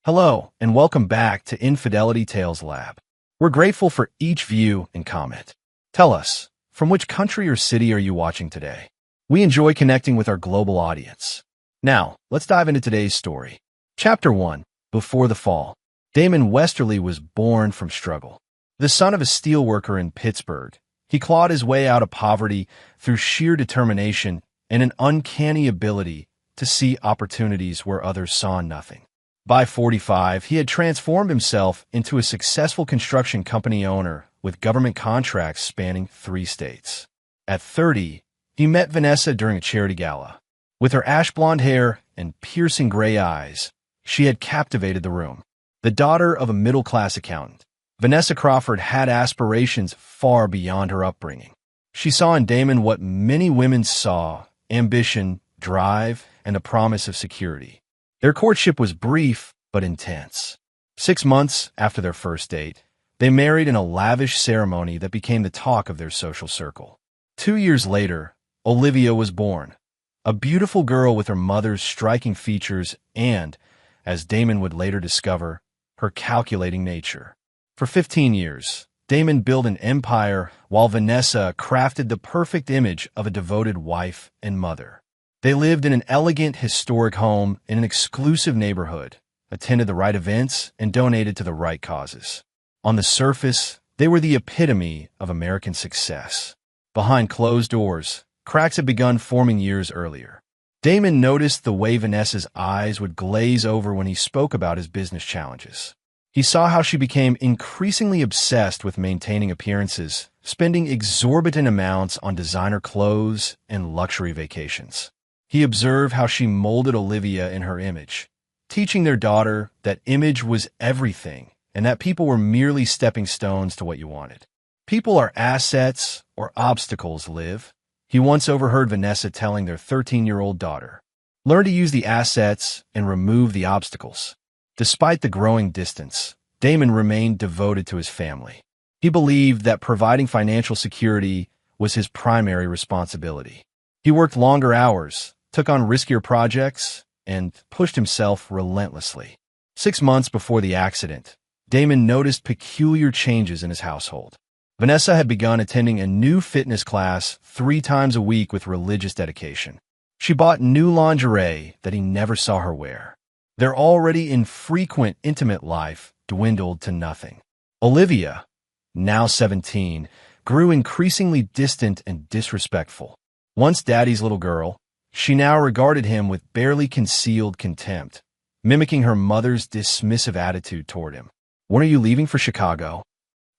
Hello, and welcome back to Infidelity Tales Lab. We're grateful for each view and comment. Tell us, from which country or city are you watching today? We enjoy connecting with our global audience. Now, let's dive into today's story. Chapter 1, Before the Fall. Damon Westerly was born from struggle. The son of a steelworker in Pittsburgh, he clawed his way out of poverty through sheer determination and an uncanny ability to see opportunities where others saw nothing. By 45, he had transformed himself into a successful construction company owner with government contracts spanning 3 states. At 30, he met Vanessa during a charity gala. With her ash blonde hair and piercing gray eyes, she had captivated the room. The daughter of a middle-class accountant, Vanessa Crawford had aspirations far beyond her upbringing. She saw in Damon what many women saw: ambition, drive, and the promise of security. Their courtship was brief but intense. 6 months after their first date, they married in a lavish ceremony that became the talk of their social circle. 2 years later, Olivia was born, a beautiful girl with her mother's striking features and, as Damon would later discover, her calculating nature. For 15 years, Damon built an empire while Vanessa crafted the perfect image of a devoted wife and mother. They lived in an elegant, historic home in an exclusive neighborhood, attended the right events, and donated to the right causes. On the surface, they were the epitome of American success. Behind closed doors, cracks had begun forming years earlier. Damon noticed the way Vanessa's eyes would glaze over when he spoke about his business challenges. He saw how she became increasingly obsessed with maintaining appearances, spending exorbitant amounts on designer clothes and luxury vacations. He observed how she molded Olivia in her image, teaching their daughter that image was everything and that people were merely stepping stones to what you wanted. People are assets or obstacles, Liv, he once overheard Vanessa telling their 13-year-old daughter. Learn to use the assets and remove the obstacles. Despite the growing distance, Damon remained devoted to his family. He believed that providing financial security was his primary responsibility. He worked longer hours, took on riskier projects, and pushed himself relentlessly. 6 months before the accident, Damon noticed peculiar changes in his household. Vanessa had begun attending a new fitness class 3 times a week with religious dedication. She bought new lingerie that he never saw her wear. Their already infrequent intimate life dwindled to nothing. Olivia, now 17, grew increasingly distant and disrespectful. Once daddy's little girl, she now regarded him with barely concealed contempt, mimicking her mother's dismissive attitude toward him. "When are you leaving for Chicago?"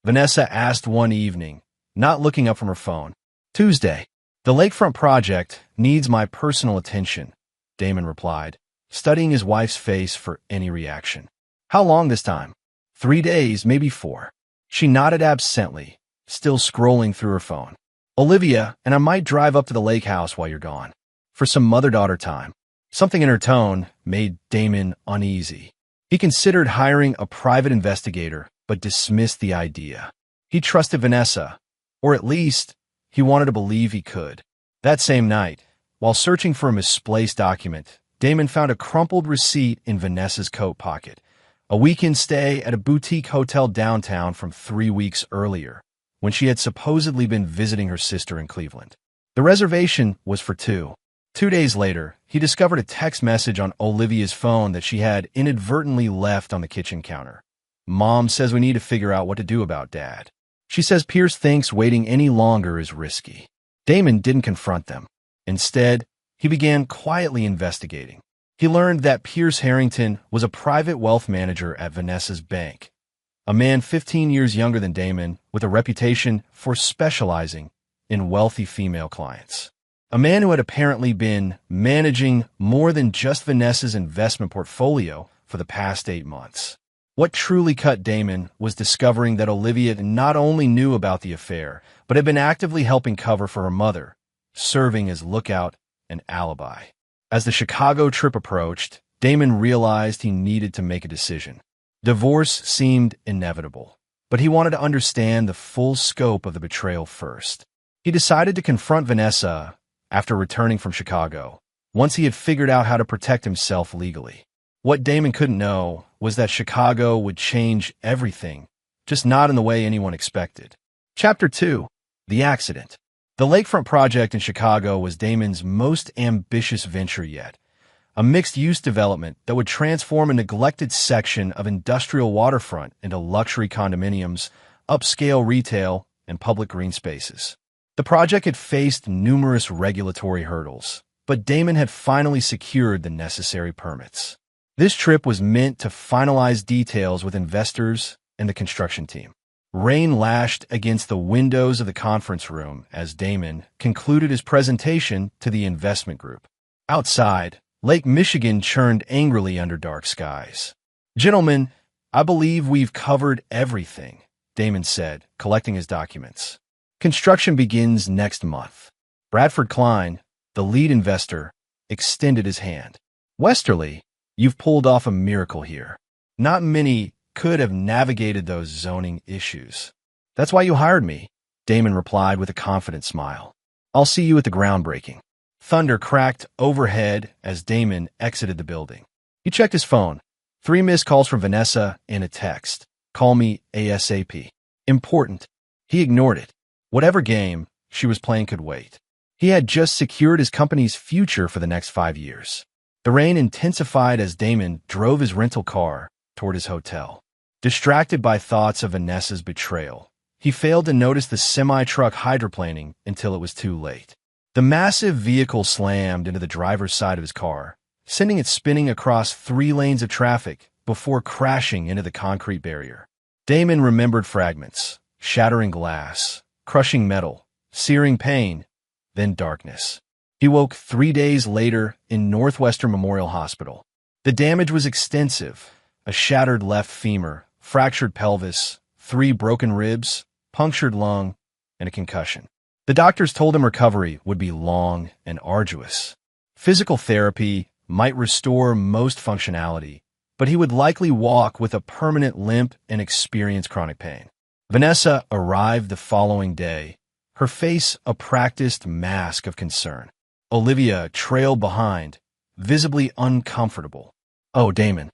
Vanessa asked one evening, not looking up from her phone. "Tuesday. The lakefront project needs my personal attention," Damon replied, studying his wife's face for any reaction. "How long this time?" 3 days, maybe 4. She nodded absently, still scrolling through her phone. "Olivia, and I might drive up to the lake house while you're gone, for some mother-daughter time." Something in her tone made Damon uneasy. He considered hiring a private investigator, but dismissed the idea. He trusted Vanessa, or at least, he wanted to believe he could. That same night, while searching for a misplaced document, Damon found a crumpled receipt in Vanessa's coat pocket, a weekend stay at a boutique hotel downtown from 3 weeks earlier, when she had supposedly been visiting her sister in Cleveland. The reservation was for 2. 2 days later, he discovered a text message on Olivia's phone that she had inadvertently left on the kitchen counter. "Mom says we need to figure out what to do about Dad. She says Pierce thinks waiting any longer is risky." Damon didn't confront them. Instead, he began quietly investigating. He learned that Pierce Harrington was a private wealth manager at Vanessa's bank, a man 15 years younger than Damon with a reputation for specializing in wealthy female clients. A man who had apparently been managing more than just Vanessa's investment portfolio for the past 8 months. What truly cut Damon was discovering that Olivia not only knew about the affair, but had been actively helping cover for her mother, serving as lookout and alibi. As the Chicago trip approached, Damon realized he needed to make a decision. Divorce seemed inevitable, but he wanted to understand the full scope of the betrayal first. He decided to confront Vanessa after returning from Chicago, once he had figured out how to protect himself legally. What Damon couldn't know was that Chicago would change everything, just not in the way anyone expected. Chapter 2. The Accident. The Lakefront project in Chicago was Damon's most ambitious venture yet, a mixed-use development that would transform a neglected section of industrial waterfront into luxury condominiums, upscale retail, and public green spaces. The project had faced numerous regulatory hurdles, but Damon had finally secured the necessary permits. This trip was meant to finalize details with investors and the construction team. Rain lashed against the windows of the conference room as Damon concluded his presentation to the investment group. Outside, Lake Michigan churned angrily under dark skies. "Gentlemen, I believe we've covered everything," Damon said, collecting his documents. "Construction begins next month." Bradford Klein, the lead investor, extended his hand. "Westerly, you've pulled off a miracle here. Not many could have navigated those zoning issues. That's why you hired me," Damon replied with a confident smile. "I'll see you at the groundbreaking." Thunder cracked overhead as Damon exited the building. He checked his phone. 3 missed calls from Vanessa and a text. "Call me ASAP. Important." He ignored it. Whatever game she was playing could wait. He had just secured his company's future for the next 5 years. The rain intensified as Damon drove his rental car toward his hotel. Distracted by thoughts of Vanessa's betrayal, he failed to notice the semi-truck hydroplaning until it was too late. The massive vehicle slammed into the driver's side of his car, sending it spinning across 3 lanes of traffic before crashing into the concrete barrier. Damon remembered fragments, shattering glass, crushing metal, searing pain, then darkness. He woke 3 days later in Northwestern Memorial Hospital. The damage was extensive: a shattered left femur, fractured pelvis, 3 broken ribs, punctured lung, and a concussion. The doctors told him recovery would be long and arduous. Physical therapy might restore most functionality, but he would likely walk with a permanent limp and experience chronic pain. Vanessa arrived the following day, her face a practiced mask of concern. Olivia trailed behind, visibly uncomfortable. "Oh, Damon."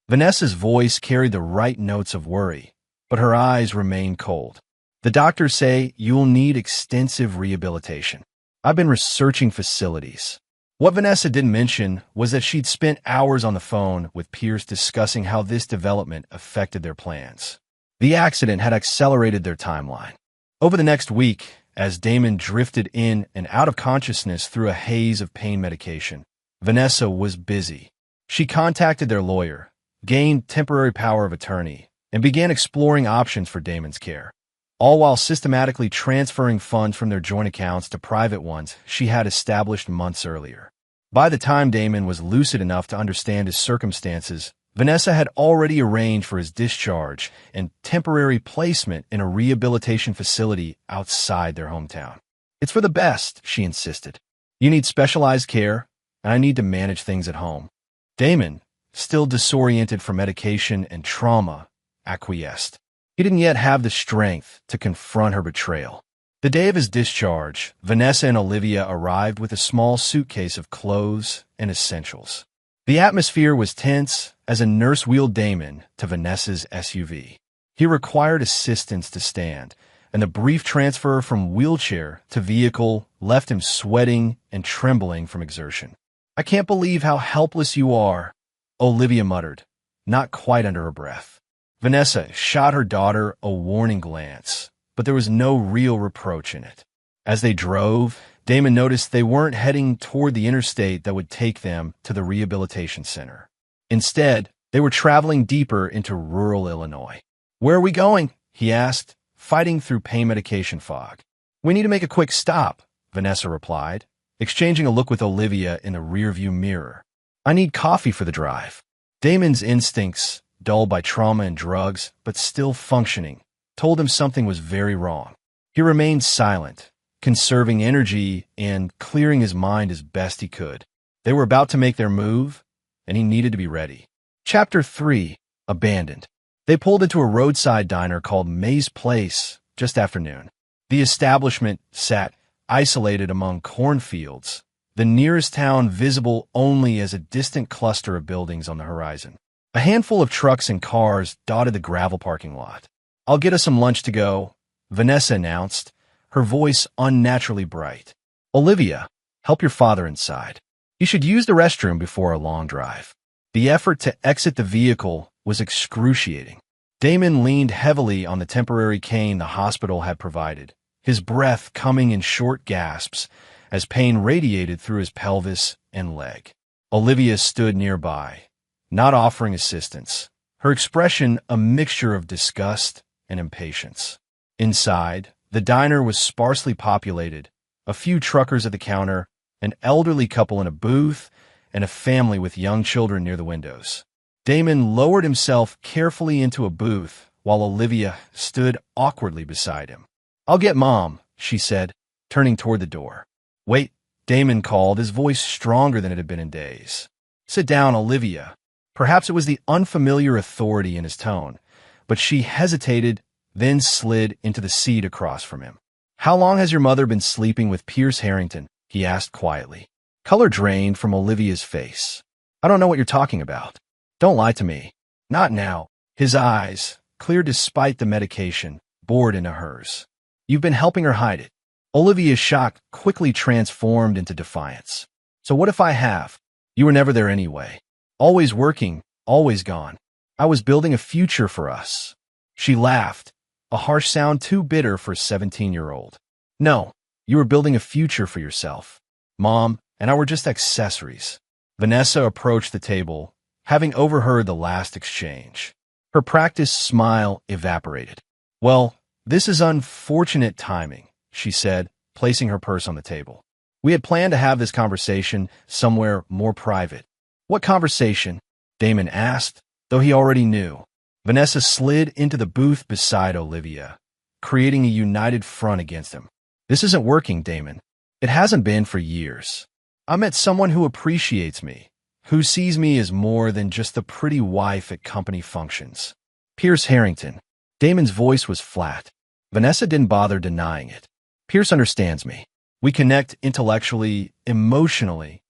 Vanessa's voice carried the right notes of worry, but her eyes remained cold. "The doctors say you'll need extensive rehabilitation. I've been researching facilities." What Vanessa didn't mention was that she'd spent hours on the phone with Pierce discussing how this development affected their plans. The accident had accelerated their timeline. Over the next week, as Damon drifted in and out of consciousness through a haze of pain medication, Vanessa was busy. She contacted their lawyer, gained temporary power of attorney, and began exploring options for Damon's care, all while systematically transferring funds from their joint accounts to private ones she had established months earlier. By the time Damon was lucid enough to understand his circumstances, Vanessa had already arranged for his discharge and temporary placement in a rehabilitation facility outside their hometown. "It's for the best," she insisted. "You need specialized care, and I need to manage things at home." Damon, still disoriented from medication and trauma, acquiesced. He didn't yet have the strength to confront her betrayal. The day of his discharge, Vanessa and Olivia arrived with a small suitcase of clothes and essentials. The atmosphere was tense as a nurse wheeled Damon to Vanessa's SUV. He required assistance to stand, and the brief transfer from wheelchair to vehicle left him sweating and trembling from exertion. "I can't believe how helpless you are," Olivia muttered, not quite under her breath. Vanessa shot her daughter a warning glance, but there was no real reproach in it. As they drove, Damon noticed they weren't heading toward the interstate that would take them to the rehabilitation center. Instead, they were traveling deeper into rural Illinois. "Where are we going?" he asked, fighting through pain medication fog. "We need to make a quick stop," Vanessa replied, exchanging a look with Olivia in the rearview mirror. "I need coffee for the drive." Damon's instincts, dulled by trauma and drugs, but still functioning, told him something was very wrong. He remained silent, conserving energy and clearing his mind as best he could. They were about to make their move, and he needed to be ready. Chapter 3. Abandoned. They pulled into a roadside diner called May's Place just after noon. The establishment sat isolated among cornfields, the nearest town visible only as a distant cluster of buildings on the horizon. A handful of trucks and cars dotted the gravel parking lot. "I'll get us some lunch to go," Vanessa announced, her voice unnaturally bright. "Olivia, help your father inside. You should use the restroom before a long drive." The effort to exit the vehicle was excruciating. Damon leaned heavily on the temporary cane the hospital had provided, his breath coming in short gasps as pain radiated through his pelvis and leg. Olivia stood nearby, not offering assistance, her expression a mixture of disgust and impatience. Inside, the diner was sparsely populated, a few truckers at the counter, an elderly couple in a booth, and a family with young children near the windows. Damon lowered himself carefully into a booth while Olivia stood awkwardly beside him. "I'll get Mom," she said, turning toward the door. "Wait," Damon called, his voice stronger than it had been in days. "Sit down, Olivia." Perhaps it was the unfamiliar authority in his tone, but she hesitated, then slid into the seat across from him. "How long has your mother been sleeping with Pierce Harrington?" he asked quietly. Color drained from Olivia's face. "I don't know what you're talking about." "Don't lie to me." "Not now." His eyes, clear despite the medication, bored into hers. "You've been helping her hide it." Olivia's shock quickly transformed into defiance. "So what if I have? You were never there anyway. Always working, always gone. I was building a future for us." She laughed, a harsh sound too bitter for a 17-year-old. "No, you were building a future for yourself. Mom and I were just accessories." Vanessa approached the table, having overheard the last exchange. Her practiced smile evaporated. "Well, this is unfortunate timing," she said, placing her purse on the table. "We had planned to have this conversation somewhere more private." "What conversation?" Damon asked, though he already knew. Vanessa slid into the booth beside Olivia, creating a united front against him. "This isn't working, Damon. It hasn't been for years. I met someone who appreciates me, who sees me as more than just the pretty wife at company functions. Pierce Harrington." Damon's voice was flat. Vanessa didn't bother denying it. "Pierce understands me. We connect intellectually, emotionally."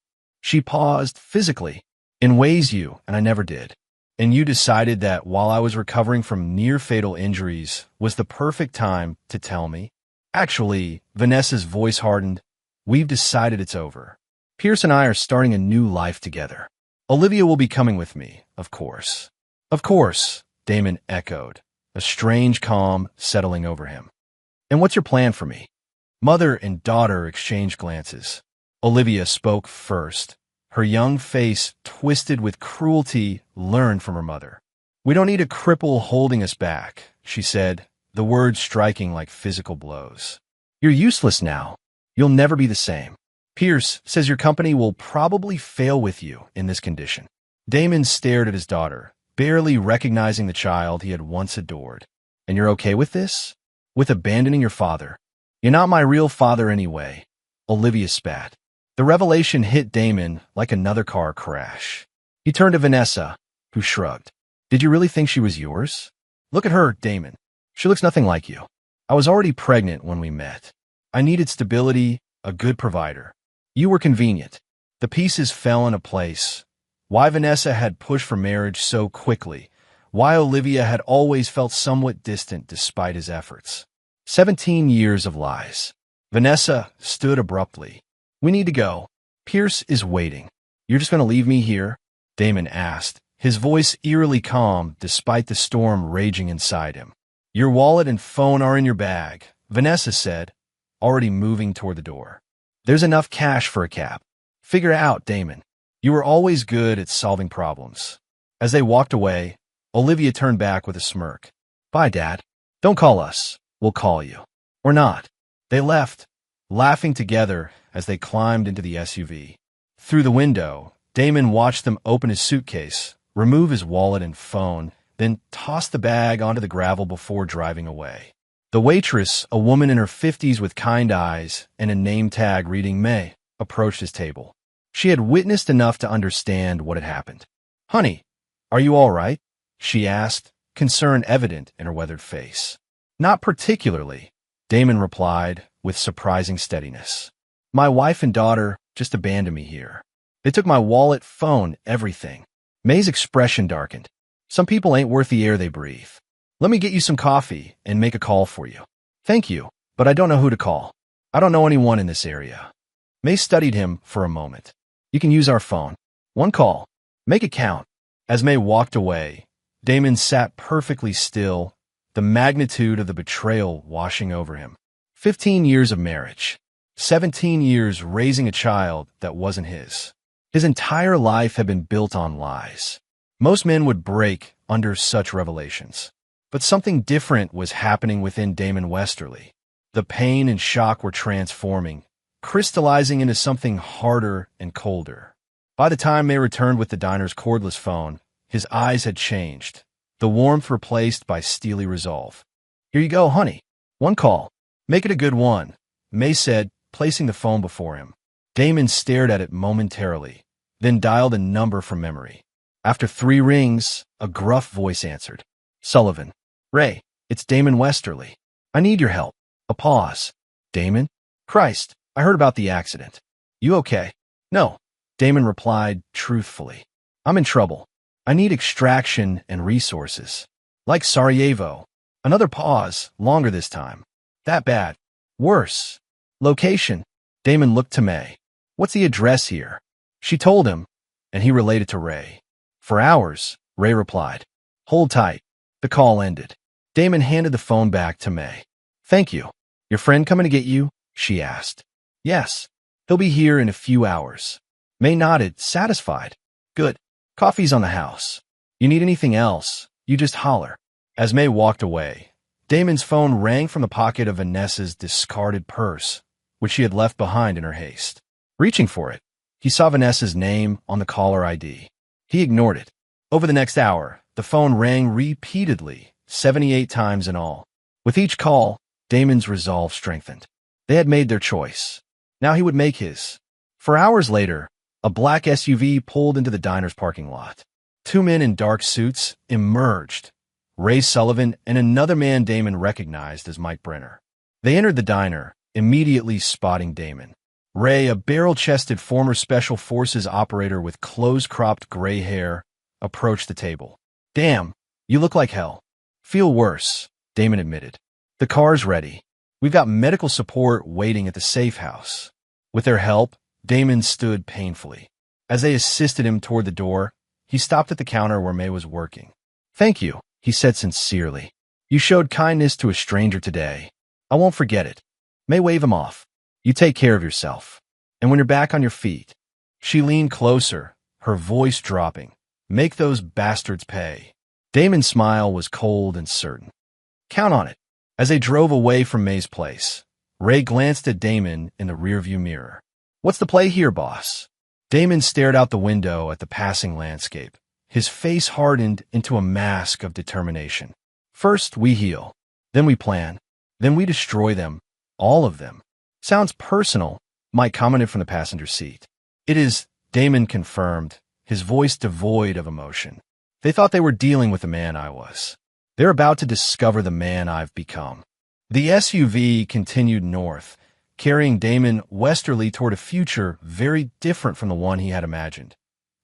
She paused physically, "In ways you and I never did. And you decided that while I was recovering from near-fatal injuries was the perfect time to tell me?" "Actually," Vanessa's voice hardened, "we've decided it's over. Pierce and I are starting a new life together. Olivia will be coming with me, of course." "Of course," Damon echoed, a strange calm settling over him. "And what's your plan for me?" Mother and daughter exchanged glances. Olivia spoke first, her young face twisted with cruelty learned from her mother. "We don't need a cripple holding us back," she said, the words striking like physical blows. "You're useless now. You'll never be the same. Pierce says your company will probably fail with you in this condition." Damon stared at his daughter, barely recognizing the child he had once adored. "And you're okay with this? With abandoning your father?" "You're not my real father anyway," Olivia spat. The revelation hit Damon like another car crash. He turned to Vanessa, who shrugged. "Did you really think she was yours? Look at her, Damon. She looks nothing like you. I was already pregnant when we met. I needed stability, a good provider. You were convenient." The pieces fell into place. Why Vanessa had pushed for marriage so quickly, why Olivia had always felt somewhat distant despite his efforts. 17 years of lies. Vanessa stood abruptly. "We need to go. Pierce is waiting." "You're just going to leave me here?" Damon asked, his voice eerily calm despite the storm raging inside him. "Your wallet and phone are in your bag," Vanessa said, already moving toward the door. "There's enough cash for a cab. Figure it out, Damon. You were always good at solving problems." As they walked away, Olivia turned back with a smirk. "Bye, Dad. Don't call us. We'll call you." "Or not." They left, laughing together as they climbed into the SUV. Through the window, Damon watched them open his suitcase, remove his wallet and phone, then toss the bag onto the gravel before driving away. The waitress, a woman in her 50s with kind eyes and a name tag reading May, approached his table. She had witnessed enough to understand what had happened. "Honey, are you all right?" she asked, concern evident in her weathered face. "Not particularly," Damon replied with surprising steadiness. "My wife and daughter just abandoned me here. They took my wallet, phone, everything." May's expression darkened. Some people ain't worth the air they breathe. Let me get you some coffee and make a call for you. Thank you, but I don't know who to call. I don't know anyone in this area. May studied him for a moment. You can use our phone. One call. Make it count. As May walked away, Damon sat perfectly still, the magnitude of the betrayal washing over him. 15 years of marriage. 17 years raising a child that wasn't his. His entire life had been built on lies. Most men would break under such revelations. But something different was happening within Damon Westerly. The pain and shock were transforming, crystallizing into something harder and colder. By the time May returned with the diner's cordless phone, his eyes had changed, the warmth replaced by steely resolve. Here you go, honey. One call. Make it a good one, May said, placing the phone before him. Damon stared at it momentarily, then dialed a number from memory. After 3 rings, a gruff voice answered. Sullivan. Ray, it's Damon Westerly. I need your help. A pause. Damon? Christ, I heard about the accident. You okay? No, Damon replied truthfully. I'm in trouble. I need extraction and resources. Like Sarajevo. Another pause, longer this time. That bad. Worse. Location. Damon looked to May. What's the address here? She told him, and he related to Ray. For hours, Ray replied. Hold tight. The call ended. Damon handed the phone back to May. Thank you. Your friend coming to get you? She asked. Yes. He'll be here in a few hours. May nodded, satisfied. Good. Coffee's on the house. You need anything else, you just holler. As May walked away, Damon's phone rang from the pocket of Vanessa's discarded purse, which she had left behind in her haste. Reaching for it, he saw Vanessa's name on the caller ID. He ignored it. Over the next hour, the phone rang repeatedly, 78 times in all. With each call, Damon's resolve strengthened. They had made their choice. Now he would make his. 4 hours later, a black SUV pulled into the diner's parking lot. 2 men in dark suits emerged. Ray Sullivan and another man Damon recognized as Mike Brenner. They entered the diner, immediately spotting Damon. Ray, a barrel-chested former Special Forces operator with close-cropped gray hair, approached the table. Damn, you look like hell. Feel worse, Damon admitted. The car's ready. We've got medical support waiting at the safe house. With their help, Damon stood painfully. As they assisted him toward the door, he stopped at the counter where May was working. Thank you, he said sincerely. You showed kindness to a stranger today. I won't forget it. May waved him off. You take care of yourself. And when you're back on your feet. She leaned closer, her voice dropping. Make those bastards pay. Damon's smile was cold and certain. Count on it. As they drove away from May's place, Ray glanced at Damon in the rearview mirror. What's the play here, boss? Damon stared out the window at the passing landscape. His face hardened into a mask of determination. First, we heal. Then we plan. Then we destroy them. All of them. Sounds personal, Mike commented from the passenger seat. It is, Damon confirmed, his voice devoid of emotion. They thought they were dealing with the man I was. They're about to discover the man I've become. The SUV continued north, carrying Damon westerly toward a future very different from the one he had imagined,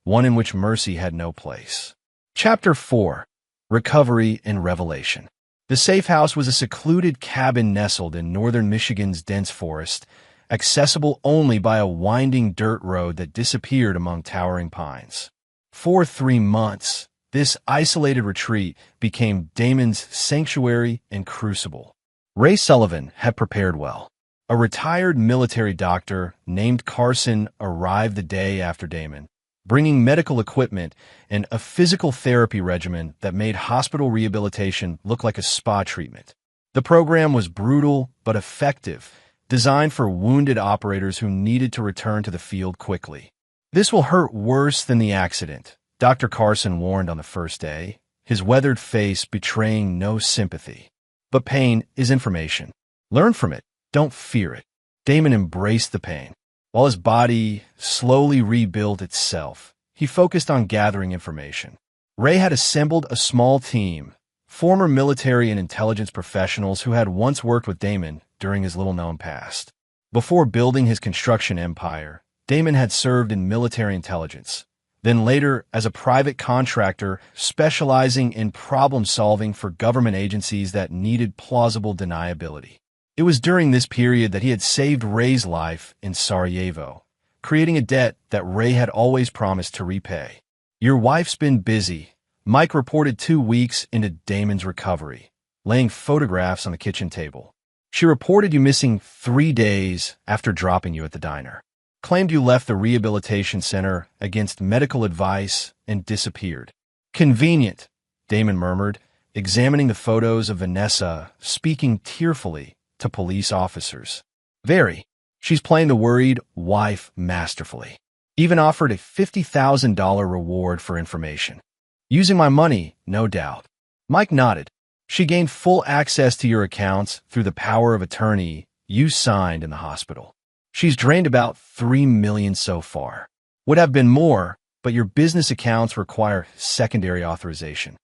one in which mercy had no place. Chapter 4. Recovery and Revelation. The safe house was a secluded cabin nestled in northern Michigan's dense forest, accessible only by a winding dirt road that disappeared among towering pines. For 3 months, this isolated retreat became Damon's sanctuary and crucible. Ray Sullivan had prepared well. A retired military doctor named Carson arrived the day after Damon, bringing medical equipment and a physical therapy regimen that made hospital rehabilitation look like a spa treatment. The program was brutal but effective, designed for wounded operators who needed to return to the field quickly. This will hurt worse than the accident, Dr. Carson warned on the first day, his weathered face betraying no sympathy. But pain is information. Learn from it. Don't fear it. Damon embraced the pain. While his body slowly rebuilt itself, he focused on gathering information. Ray had assembled a small team, former military and intelligence professionals who had once worked with Damon during his little-known past. Before building his construction empire, Damon had served in military intelligence, then later as a private contractor specializing in problem-solving for government agencies that needed plausible deniability. It was during this period that he had saved Ray's life in Sarajevo, creating a debt that Ray had always promised to repay. "Your wife's been busy," Mike reported 2 weeks into Damon's recovery, laying photographs on the kitchen table. "She reported you missing 3 days after dropping you at the diner. Claimed you left the rehabilitation center against medical advice and disappeared." "Convenient," Damon murmured, examining the photos of Vanessa, speaking tearfully to police officers. "Very. She's playing the worried wife masterfully. Even offered a $50,000 reward for information. Using my money, no doubt." Mike nodded. "She gained full access to your accounts through the power of attorney you signed in the hospital. She's drained about $3 million so far. Would have been more, but your business accounts require secondary authorization."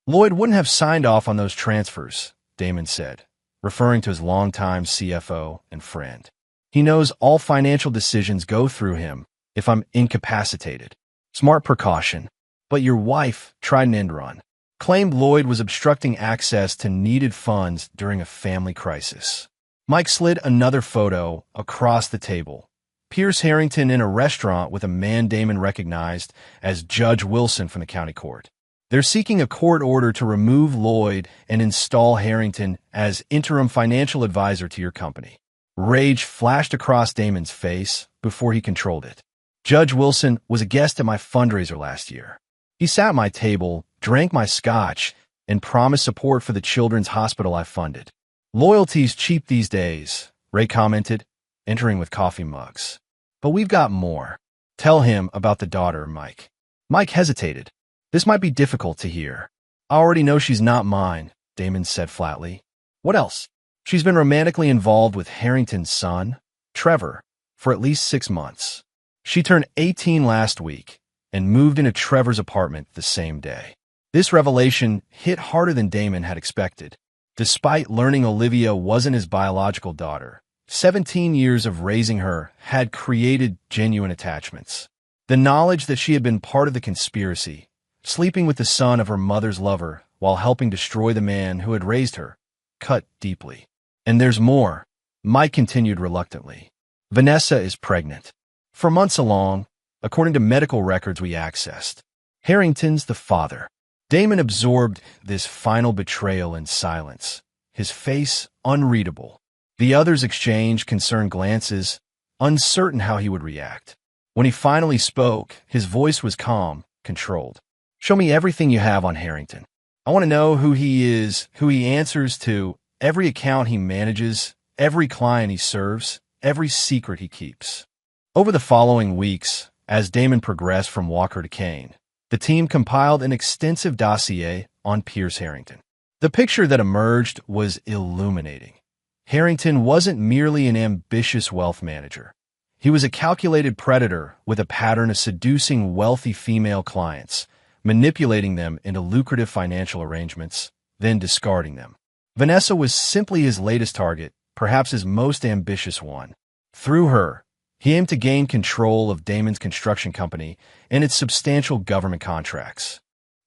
"Lloyd wouldn't have signed off on those transfers," Damon said, referring to his longtime CFO and friend. "He knows all financial decisions go through him if I'm incapacitated. Smart precaution. But your wife tried an end run. Claimed Lloyd was obstructing access to needed funds during a family crisis." Mike slid another photo across the table. Pierce Harrington in a restaurant with a man Damon recognized as Judge Wilson from the county court. "They're seeking a court order to remove Lloyd and install Harrington as interim financial advisor to your company." Rage flashed across Damon's face before he controlled it. "Judge Wilson was a guest at my fundraiser last year. He sat at my table, drank my scotch, and promised support for the children's hospital I funded." "Loyalty's cheap these days," Ray commented, entering with coffee mugs. "But we've got more. Tell him about the daughter, Mike." Mike hesitated. "This might be difficult to hear." "I already know she's not mine," Damon said flatly. "What else?" "She's been romantically involved with Harrington's son, Trevor, for at least 6 months. She turned 18 last week and moved into Trevor's apartment the same day." This revelation hit harder than Damon had expected. Despite learning Olivia wasn't his biological daughter, 17 years of raising her had created genuine attachments. The knowledge that she had been part of the conspiracy, sleeping with the son of her mother's lover while helping destroy the man who had raised her, cut deeply. "And there's more," Mike continued reluctantly. "Vanessa is pregnant. For months along, according to medical records we accessed. Harrington's the father." Damon absorbed this final betrayal in silence, his face unreadable. The others exchanged concerned glances, uncertain how he would react. When he finally spoke, his voice was calm, controlled. "Show me everything you have on Harrington. I want to know who he is, who he answers to, every account he manages, every client he serves, every secret he keeps." Over the following weeks, as Damon progressed from Walker to Kane, the team compiled an extensive dossier on Pierce Harrington. The picture that emerged was illuminating. Harrington wasn't merely an ambitious wealth manager. He was a calculated predator with a pattern of seducing wealthy female clients, manipulating them into lucrative financial arrangements, then discarding them. Vanessa was simply his latest target, perhaps his most ambitious one. Through her, he aimed to gain control of Damon's construction company and its substantial government contracts.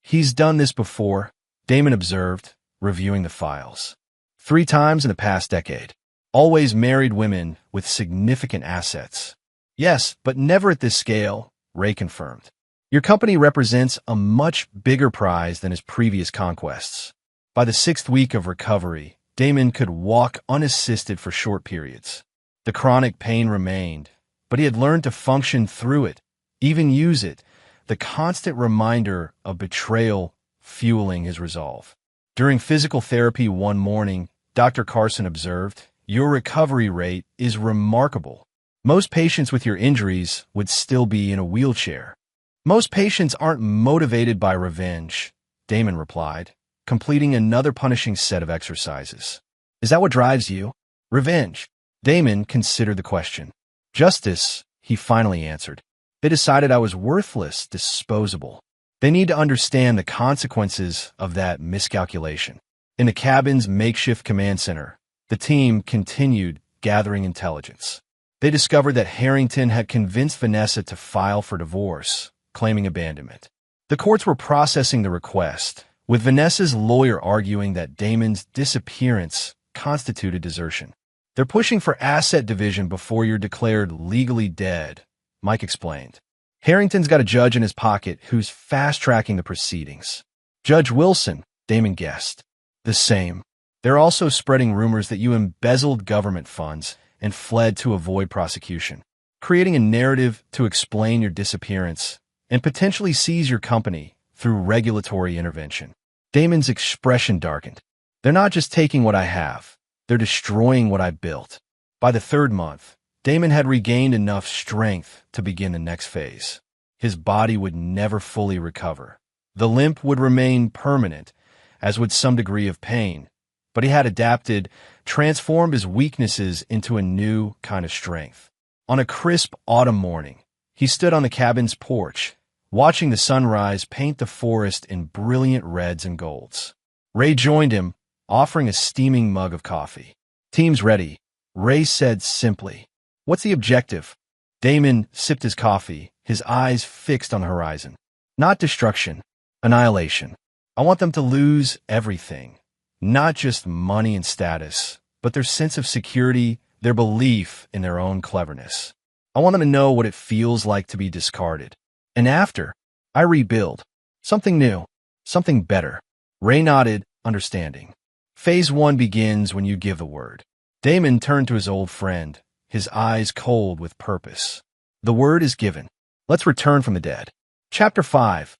"He's done this before," Damon observed, reviewing the files. 3 times in the past decade. Always married women with significant assets." "Yes, but never at this scale," Ray confirmed. "Your company represents a much bigger prize than his previous conquests." By the 6th week of recovery, Damon could walk unassisted for short periods. The chronic pain remained, but he had learned to function through it, even use it, the constant reminder of betrayal fueling his resolve. During physical therapy one morning, Dr. Carson observed, "Your recovery rate is remarkable. Most patients with your injuries would still be in a wheelchair." "Most patients aren't motivated by revenge," Damon replied, completing another punishing set of exercises. "Is that what drives you?" "Revenge." Damon considered the question. "Justice," he finally answered. "They decided I was worthless, disposable. They need to understand the consequences of that miscalculation." In the cabin's makeshift command center, the team continued gathering intelligence. They discovered that Harrington had convinced Vanessa to file for divorce, claiming abandonment. The courts were processing the request, with Vanessa's lawyer arguing that Damon's disappearance constituted desertion. They're pushing for asset division before you're declared legally dead, Mike explained. Harrington's got a judge in his pocket who's fast-tracking the proceedings. Judge Wilson, Damon guessed. The same. They're also spreading rumors that you embezzled government funds and fled to avoid prosecution, creating a narrative to explain your disappearance and potentially seize your company through regulatory intervention. Damon's expression darkened. They're not just taking what I have, they're destroying what I built. By the third month, Damon had regained enough strength to begin the next phase. His body would never fully recover. The limp would remain permanent, as would some degree of pain, but he had adapted, transformed his weaknesses into a new kind of strength. On a crisp autumn morning, he stood on the cabin's porch, watching the sunrise paint the forest in brilliant reds and golds. Ray joined him, offering a steaming mug of coffee. "Team's ready," Ray said simply. "What's the objective?" Damon sipped his coffee, his eyes fixed on the horizon. "Not destruction, annihilation. I want them to lose everything. Not just money and status, but their sense of security, their belief in their own cleverness. I want them to know what it feels like to be discarded. And after, I rebuild. Something new, something better." Ray nodded, understanding. Phase 1 begins when you give the word. Damon turned to his old friend, his eyes cold with purpose. The word is given. Let's return from the dead. Chapter 5.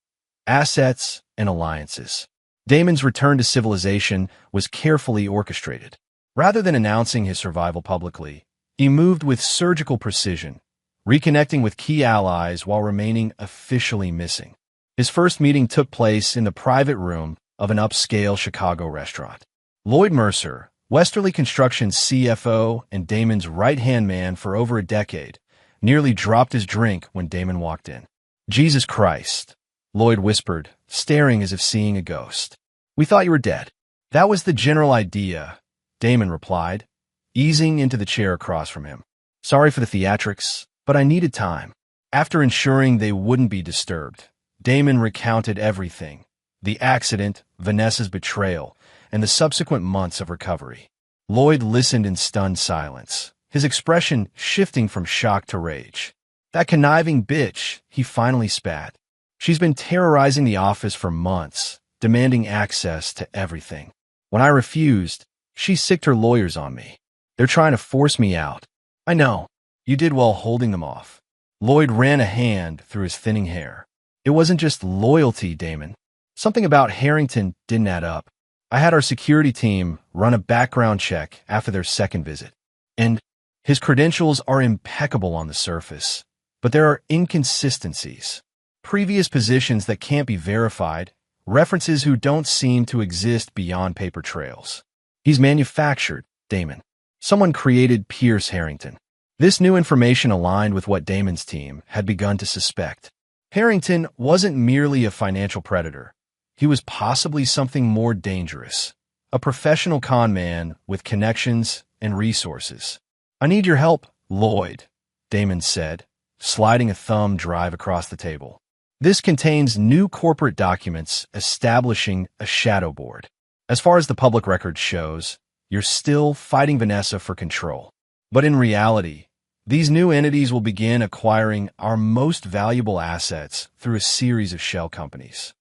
Assets and Alliances. Damon's return to civilization was carefully orchestrated. Rather than announcing his survival publicly, he moved with surgical precision, reconnecting with key allies while remaining officially missing. His first meeting took place in the private room of an upscale Chicago restaurant. Lloyd Mercer, Westerly Construction's CFO and Damon's right-hand man for over a decade, nearly dropped his drink when Damon walked in. "Jesus Christ," Lloyd whispered, staring as if seeing a ghost. "We thought you were dead." "That was the general idea," Damon replied, easing into the chair across from him. "Sorry for the theatrics, but I needed time." After ensuring they wouldn't be disturbed, Damon recounted everything: the accident, Vanessa's betrayal, and the subsequent months of recovery. Lloyd listened in stunned silence, his expression shifting from shock to rage. "That conniving bitch," he finally spat. "She's been terrorizing the office for months, demanding access to everything. When I refused, she sicked her lawyers on me. They're trying to force me out." "I know. You did well holding them off." Lloyd ran a hand through his thinning hair. "It wasn't just loyalty, Damon. Something about Harrington didn't add up. I had our security team run a background check after their second visit. And his credentials are impeccable on the surface, but there are inconsistencies. Previous positions that can't be verified, references who don't seem to exist beyond paper trails. He's manufactured, Damon. Someone created Pierce Harrington." This new information aligned with what Damon's team had begun to suspect. Harrington wasn't merely a financial predator. He was possibly something more dangerous, a professional con man with connections and resources. "I need your help, Lloyd," Damon said, sliding a thumb drive across the table. "This contains new corporate documents establishing a shadow board. As far as the public record shows, you're still fighting Vanessa for control. But in reality, these new entities will begin acquiring our most valuable assets through a series of shell companies."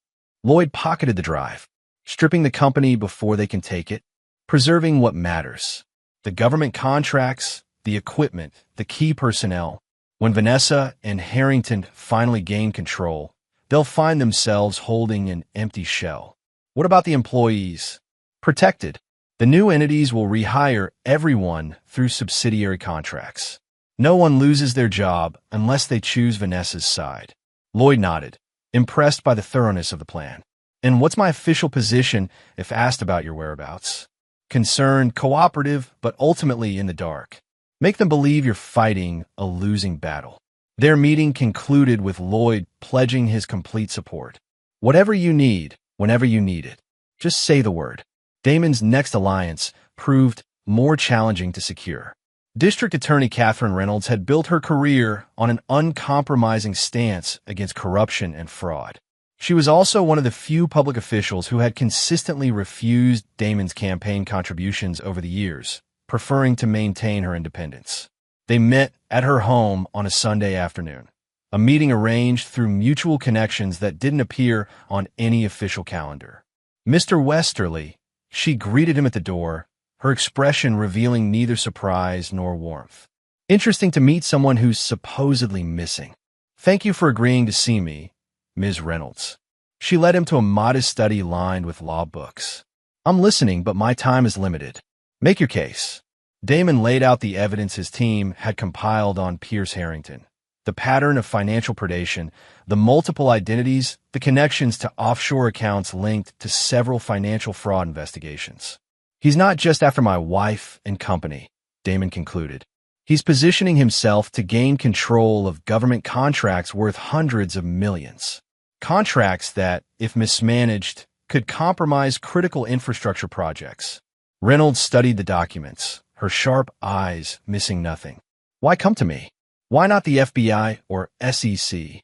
Lloyd pocketed the drive, stripping the company before they can take it, preserving what matters: the government contracts, the equipment, the key personnel. When Vanessa and Harrington finally gain control, they'll find themselves holding an empty shell. What about the employees? Protected. The new entities will rehire everyone through subsidiary contracts. No one loses their job unless they choose Vanessa's side. Lloyd nodded, impressed by the thoroughness of the plan. "And what's my official position if asked about your whereabouts?" "Concerned, cooperative, but ultimately in the dark. Make them believe you're fighting a losing battle." Their meeting concluded with Lloyd pledging his complete support. "Whatever you need, whenever you need it. Just say the word." Damon's next alliance proved more challenging to secure. District Attorney Catherine Reynolds had built her career on an uncompromising stance against corruption and fraud. She was also one of the few public officials who had consistently refused Damon's campaign contributions over the years, preferring to maintain her independence. They met at her home on a Sunday afternoon, a meeting arranged through mutual connections that didn't appear on any official calendar. Mr. Westerly, she greeted him at the door, her expression revealing neither surprise nor warmth. Interesting to meet someone who's supposedly missing. Thank you for agreeing to see me, Ms. Reynolds. She led him to a modest study lined with law books. I'm listening, but my time is limited. Make your case. Damon laid out the evidence his team had compiled on Pierce Harrington. The pattern of financial predation, the multiple identities, the connections to offshore accounts linked to several financial fraud investigations. He's not just after my wife and company, Damon concluded. He's positioning himself to gain control of government contracts worth hundreds of millions. Contracts that, if mismanaged, could compromise critical infrastructure projects. Reynolds studied the documents, her sharp eyes missing nothing. Why come to me? Why not the FBI or SEC?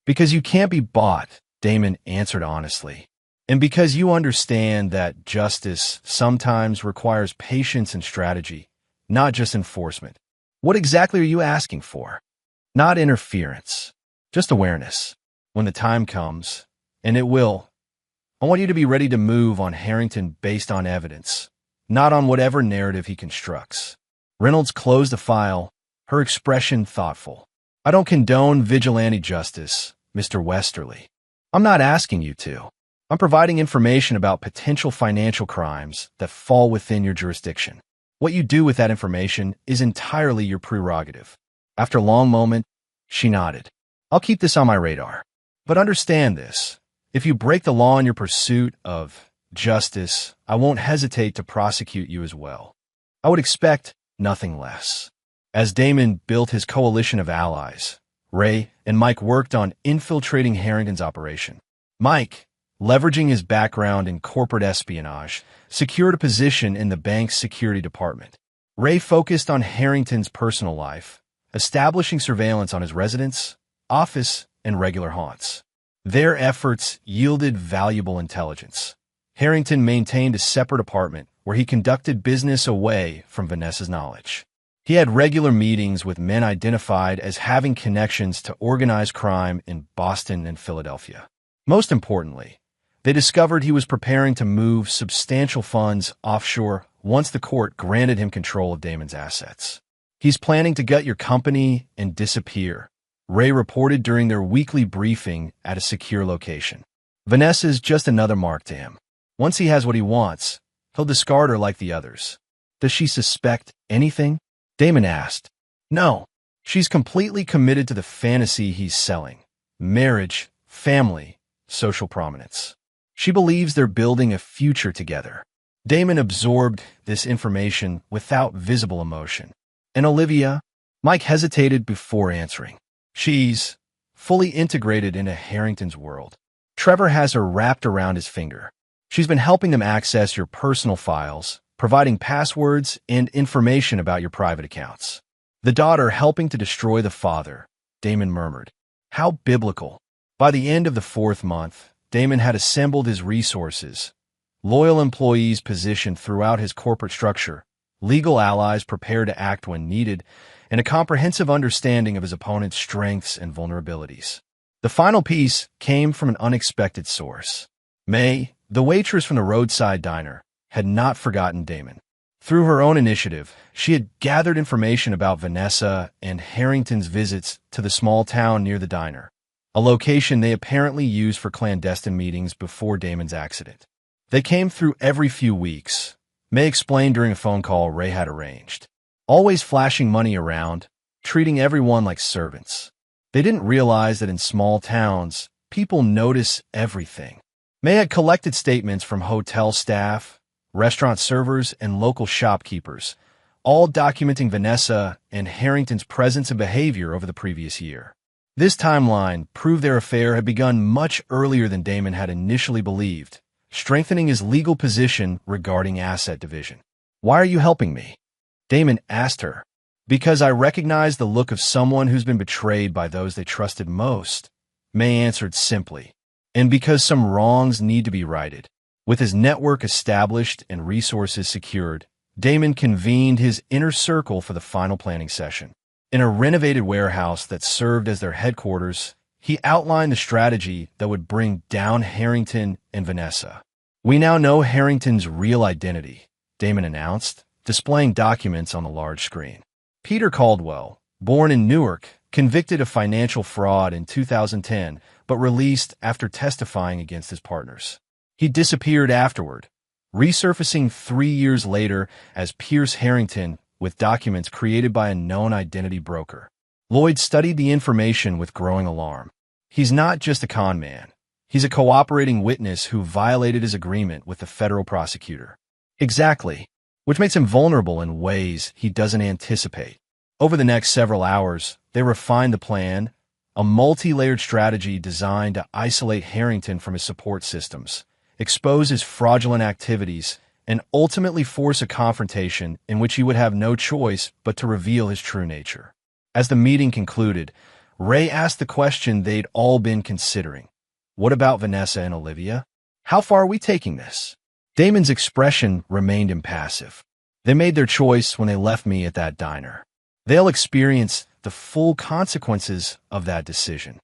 Because you can't be bought, Damon answered honestly. And because you understand that justice sometimes requires patience and strategy, not just enforcement. What exactly are you asking for? Not interference, just awareness. When the time comes, and it will, I want you to be ready to move on Harrington based on evidence, not on whatever narrative he constructs. Reynolds closed the file, her expression thoughtful. I don't condone vigilante justice, Mr. Westerly. I'm not asking you to. I'm providing information about potential financial crimes that fall within your jurisdiction. What you do with that information is entirely your prerogative. After a long moment, she nodded. I'll keep this on my radar. But understand this. If you break the law in your pursuit of justice, I won't hesitate to prosecute you as well. I would expect nothing less. As Damon built his coalition of allies, Ray and Mike worked on infiltrating Harrington's operation. Mike, leveraging his background in corporate espionage, secured a position in the bank's security department. Ray focused on Harrington's personal life, establishing surveillance on his residence, office, and regular haunts. Their efforts yielded valuable intelligence. Harrington maintained a separate apartment where he conducted business away from Vanessa's knowledge. He had regular meetings with men identified as having connections to organized crime in Boston and Philadelphia. Most importantly, they discovered he was preparing to move substantial funds offshore once the court granted him control of Damon's assets. He's planning to gut your company and disappear, Ray reported during their weekly briefing at a secure location. Vanessa's just another mark to him. Once he has what he wants, he'll discard her like the others. Does she suspect anything? Damon asked. No. She's completely committed to the fantasy he's selling. Marriage, family, social prominence. She believes they're building a future together. Damon absorbed this information without visible emotion. And Olivia? Mike hesitated before answering. She's fully integrated into Harrington's world. Trevor has her wrapped around his finger. She's been helping them access your personal files, providing passwords and information about your private accounts. The daughter helping to destroy the father, Damon murmured. How biblical. By the end of the 4th month, Damon had assembled his resources, loyal employees positioned throughout his corporate structure, legal allies prepared to act when needed, and a comprehensive understanding of his opponent's strengths and vulnerabilities. The final piece came from an unexpected source. May, the waitress from the roadside diner, had not forgotten Damon. Through her own initiative, she had gathered information about Vanessa and Harrington's visits to the small town near the diner, a location they apparently used for clandestine meetings before Damon's accident. They came through every few weeks, May explained during a phone call Ray had arranged. Always flashing money around, treating everyone like servants. They didn't realize that in small towns, people notice everything. May had collected statements from hotel staff, restaurant servers, and local shopkeepers, all documenting Vanessa and Harrington's presence and behavior over the previous year. This timeline proved their affair had begun much earlier than Damon had initially believed, strengthening his legal position regarding asset division. Why are you helping me? Damon asked her. Because I recognize the look of someone who's been betrayed by those they trusted most, May answered simply. And because some wrongs need to be righted. With his network established and resources secured, Damon convened his inner circle for the final planning session. In a renovated warehouse that served as their headquarters, he outlined the strategy that would bring down Harrington and Vanessa. "We now know Harrington's real identity," Damon announced, displaying documents on the large screen. Peter Caldwell, born in Newark, convicted of financial fraud in 2010, but released after testifying against his partners. He disappeared afterward, resurfacing 3 years later as Pierce Harrington with documents created by a known identity broker. Lloyd studied the information with growing alarm. He's not just a con man. He's a cooperating witness who violated his agreement with the federal prosecutor. Exactly, which makes him vulnerable in ways he doesn't anticipate. Over the next several hours, they refined the plan, a multi-layered strategy designed to isolate Harrington from his support systems, expose his fraudulent activities, and ultimately force a confrontation in which he would have no choice but to reveal his true nature. As the meeting concluded, Ray asked the question they'd all been considering. What about Vanessa and Olivia? How far are we taking this? Damon's expression remained impassive. They made their choice when they left me at that diner. They'll experience the full consequences of that decision.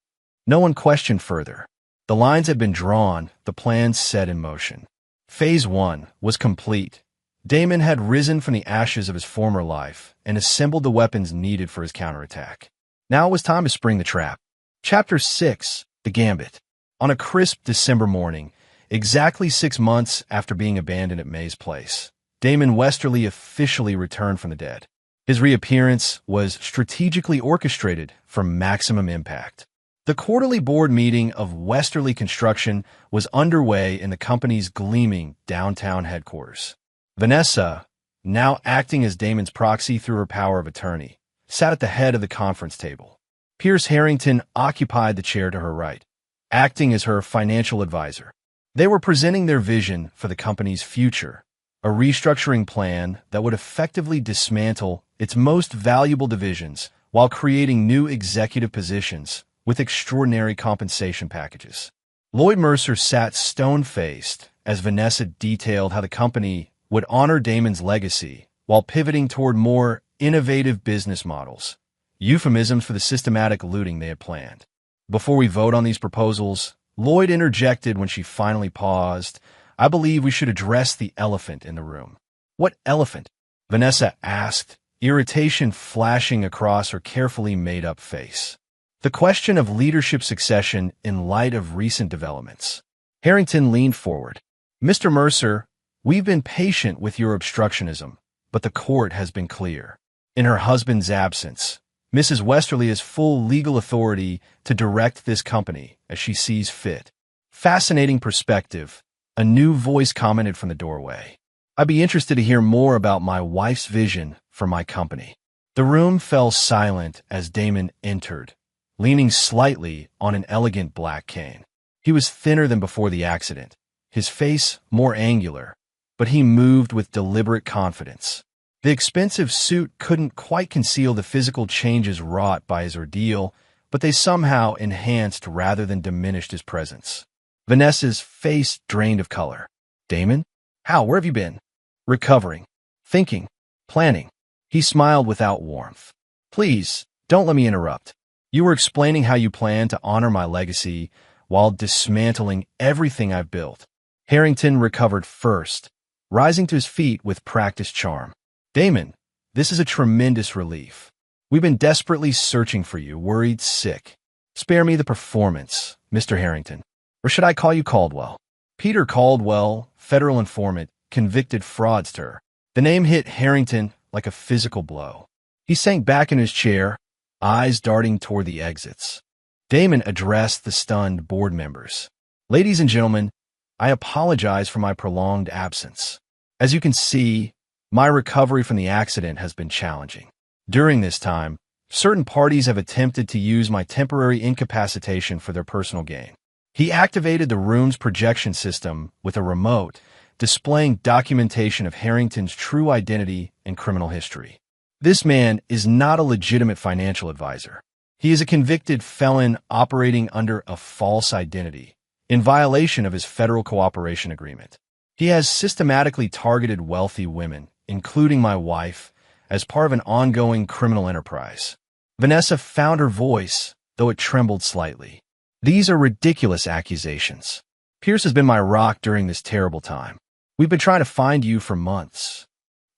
No one questioned further. The lines had been drawn, the plans set in motion. Phase 1 was complete. Damon had risen from the ashes of his former life and assembled the weapons needed for his counterattack. Now it was time to spring the trap. Chapter 6, The Gambit. On a crisp December morning, exactly 6 months after being abandoned at May's place, Damon Westerly officially returned from the dead. His reappearance was strategically orchestrated for maximum impact. The quarterly board meeting of Westerly Construction was underway in the company's gleaming downtown headquarters. Vanessa, now acting as Damon's proxy through her power of attorney, sat at the head of the conference table. Pierce Harrington occupied the chair to her right, acting as her financial advisor. They were presenting their vision for the company's future, a restructuring plan that would effectively dismantle its most valuable divisions while creating new executive positions with extraordinary compensation packages. Lloyd Mercer sat stone-faced as Vanessa detailed how the company would honor Damon's legacy while pivoting toward more innovative business models, euphemisms for the systematic looting they had planned. Before we vote on these proposals, Lloyd interjected when she finally paused, "I believe we should address the elephant in the room." "What elephant?" Vanessa asked, irritation flashing across her carefully made-up face. "The question of leadership succession in light of recent developments." Harrington leaned forward. "Mr. Mercer, we've been patient with your obstructionism, but the court has been clear. In her husband's absence, Mrs. Westerly has full legal authority to direct this company as she sees fit." "Fascinating perspective," a new voice commented from the doorway. "I'd be interested to hear more about my wife's vision for my company." The room fell silent as Damon entered, leaning slightly on an elegant black cane. He was thinner than before the accident, his face more angular, but he moved with deliberate confidence. The expensive suit couldn't quite conceal the physical changes wrought by his ordeal, but they somehow enhanced rather than diminished his presence. Vanessa's face drained of color. "Damon? How? Where have you been?" "Recovering. Thinking. Planning." He smiled without warmth. "Please, don't let me interrupt. You were explaining how you plan to honor my legacy while dismantling everything I've built." Harrington recovered first, rising to his feet with practiced charm. "Damon, this is a tremendous relief. We've been desperately searching for you, worried sick. Spare me the performance, Mr. Harrington. Or should I call you Caldwell?" Peter Caldwell, federal informant, convicted fraudster. The name hit Harrington like a physical blow. He sank back in his chair, eyes darting toward the exits. Damon addressed the stunned board members. "Ladies and gentlemen, I apologize for my prolonged absence. As you can see, my recovery from the accident has been challenging. During this time, certain parties have attempted to use my temporary incapacitation for their personal gain." He activated the room's projection system with a remote, displaying documentation of Harrington's true identity and criminal history. This man is not a legitimate financial advisor. He is a convicted felon operating under a false identity, in violation of his federal cooperation agreement. He has systematically targeted wealthy women, including my wife, as part of an ongoing criminal enterprise. Vanessa found her voice, though it trembled slightly. These are ridiculous accusations. Pierce has been my rock during this terrible time. We've been trying to find you for months.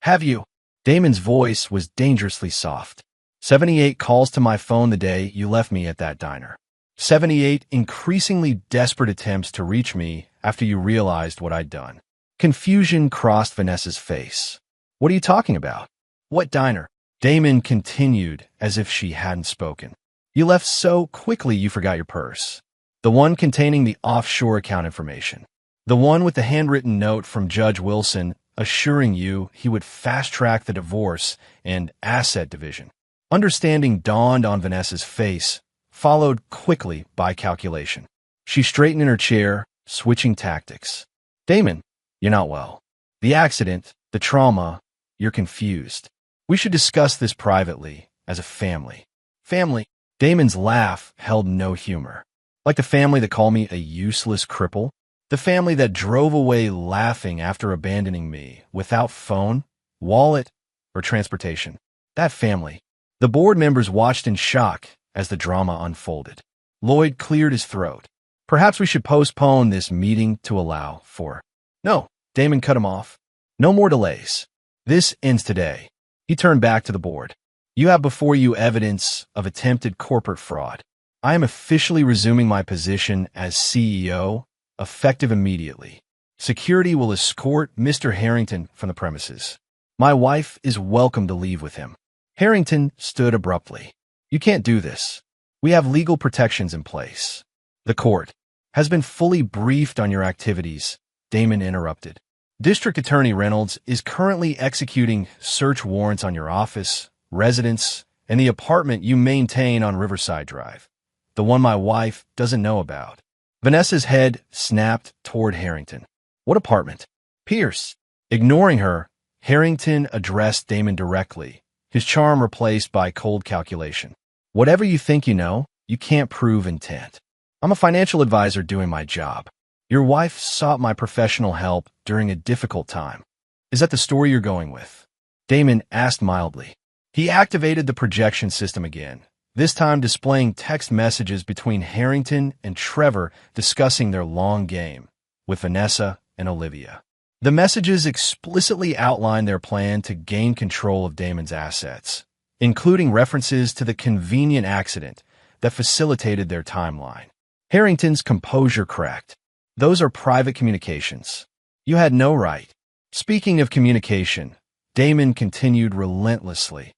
Have you? Damon's voice was dangerously soft. 78 calls to my phone the day you left me at that diner. 78 increasingly desperate attempts to reach me after you realized what I'd done. Confusion crossed Vanessa's face. What are you talking about? What diner? Damon continued as if she hadn't spoken. You left so quickly you forgot your purse. The one containing the offshore account information. The one with the handwritten note from Judge Wilson assuring you he would fast-track the divorce and asset division. Understanding dawned on Vanessa's face, followed quickly by calculation. She straightened in her chair, switching tactics. Damon, you're not well. The accident, the trauma, you're confused. We should discuss this privately, as a family. Family? Damon's laugh held no humor. Like the family that called me a useless cripple? The family that drove away laughing after abandoning me, without phone, wallet, or transportation. That family. The board members watched in shock as the drama unfolded. Lloyd cleared his throat. Perhaps we should postpone this meeting to allow for... No, Damon cut him off. No more delays. This ends today. He turned back to the board. You have before you evidence of attempted corporate fraud. I am officially resuming my position as CEO, effective immediately. Security will escort Mr. Harrington from the premises. My wife is welcome to leave with him. Harrington stood abruptly. You can't do this. We have legal protections in place. The court has been fully briefed on your activities, Damon interrupted. District Attorney Reynolds is currently executing search warrants on your office, residence, and the apartment you maintain on Riverside Drive, the one my wife doesn't know about. Vanessa's head snapped toward Harrington. What apartment? Pierce. Ignoring her, Harrington addressed Damon directly, his charm replaced by cold calculation. Whatever you think you know, you can't prove intent. I'm a financial advisor doing my job. Your wife sought my professional help during a difficult time. Is that the story you're going with? Damon asked mildly. He activated the projection system again, this time displaying text messages between Harrington and Trevor discussing their long game with Vanessa and Olivia. The messages explicitly outlined their plan to gain control of Damon's assets, including references to the convenient accident that facilitated their timeline. Harrington's composure cracked. Those are private communications. You had no right. Speaking of communication, Damon continued relentlessly.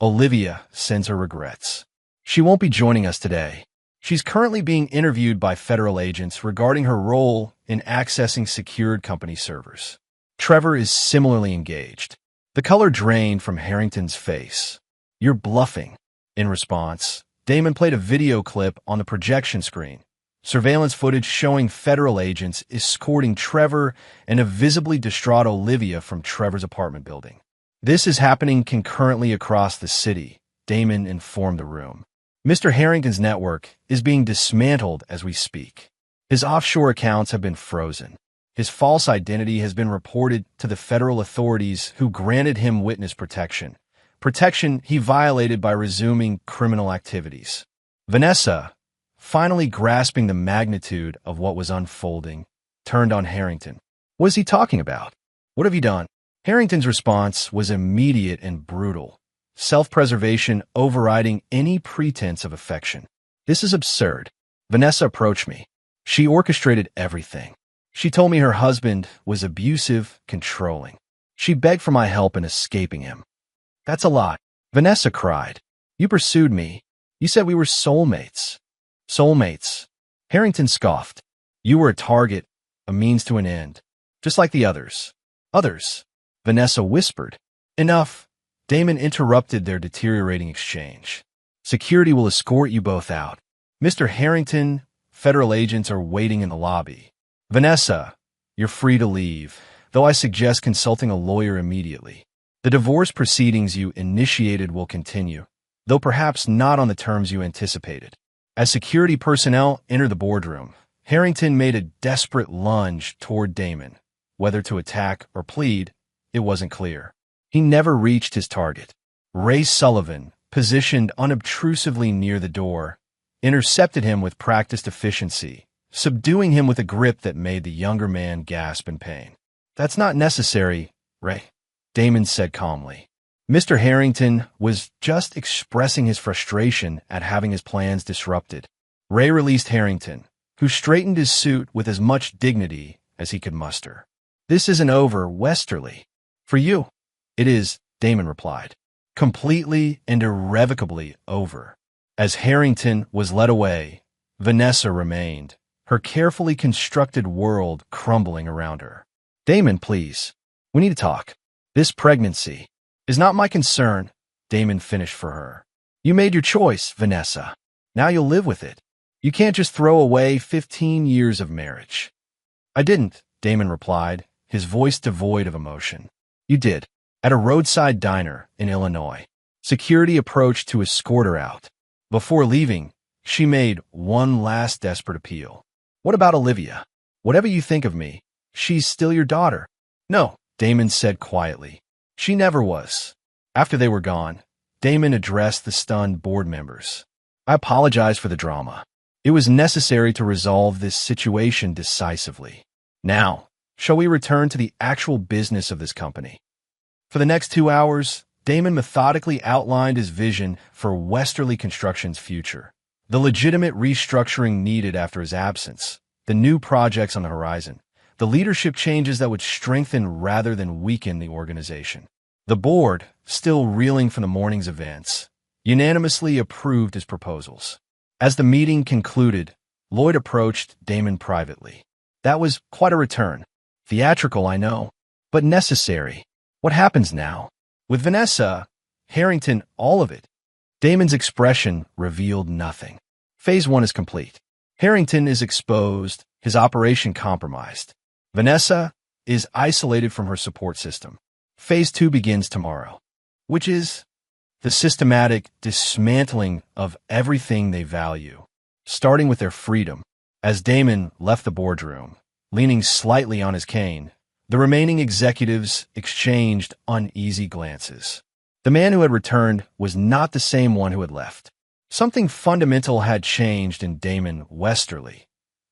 Olivia sends her regrets. She won't be joining us today. She's currently being interviewed by federal agents regarding her role in accessing secured company servers. Trevor is similarly engaged. The color drained from Harrington's face. You're bluffing. In response, Damon played a video clip on the projection screen. Surveillance footage showing federal agents escorting Trevor and a visibly distraught Olivia from Trevor's apartment building. This is happening concurrently across the city, Damon informed the room. Mr. Harrington's network is being dismantled as we speak. His offshore accounts have been frozen. His false identity has been reported to the federal authorities who granted him witness protection. Protection he violated by resuming criminal activities. Vanessa, finally grasping the magnitude of what was unfolding, turned on Harrington. What is he talking about? What have you done? Harrington's response was immediate and brutal, self-preservation overriding any pretense of affection. This is absurd. Vanessa approached me. She orchestrated everything. She told me her husband was abusive, controlling. She begged for my help in escaping him. That's a lie. Vanessa cried. You pursued me. You said we were soulmates. Soulmates. Harrington scoffed. You were a target, a means to an end, just like the others. Others. Vanessa whispered. Enough. Damon interrupted their deteriorating exchange. Security will escort you both out. Mr. Harrington, federal agents are waiting in the lobby. Vanessa, you're free to leave, though I suggest consulting a lawyer immediately. The divorce proceedings you initiated will continue, though perhaps not on the terms you anticipated. As security personnel entered the boardroom, Harrington made a desperate lunge toward Damon. Whether to attack or plead, it wasn't clear. He never reached his target. Ray Sullivan, positioned unobtrusively near the door, intercepted him with practiced efficiency, subduing him with a grip that made the younger man gasp in pain. "That's not necessary, Ray," Damon said calmly. Mr. Harrington was just expressing his frustration at having his plans disrupted. Ray released Harrington, who straightened his suit with as much dignity as he could muster. "This isn't over, Westerly." "For you, it is," Damon replied. "Completely and irrevocably over." As Harrington was led away, Vanessa remained, her carefully constructed world crumbling around her. "Damon, please. We need to talk. This pregnancy is not my concern," Damon finished for her. "You made your choice, Vanessa. Now you'll live with it. You can't just throw away 15 years of marriage." "I didn't," Damon replied, his voice devoid of emotion. "You did." At a roadside diner in Illinois, security approached to escort her out. Before leaving, she made one last desperate appeal. "What about Olivia? Whatever you think of me, she's still your daughter." "No," Damon said quietly. "She never was." After they were gone, Damon addressed the stunned board members. "I apologize for the drama. It was necessary to resolve this situation decisively. Now, shall we return to the actual business of this company?" For the next 2 hours, Damon methodically outlined his vision for Westerly Construction's future, the legitimate restructuring needed after his absence, the new projects on the horizon, the leadership changes that would strengthen rather than weaken the organization. The board, still reeling from the morning's events, unanimously approved his proposals. As the meeting concluded, Lloyd approached Damon privately. "That was quite a return. Theatrical, I know, but necessary. What happens now?" "With Vanessa, Harrington, all of it." Damon's expression revealed nothing. Phase 1 is complete. Harrington is exposed, his operation compromised. Vanessa is isolated from her support system. Phase 2 begins tomorrow, which is the systematic dismantling of everything they value, starting with their freedom. As Damon left the boardroom, leaning slightly on his cane, the remaining executives exchanged uneasy glances. The man who had returned was not the same one who had left. Something fundamental had changed in Damon Westerly.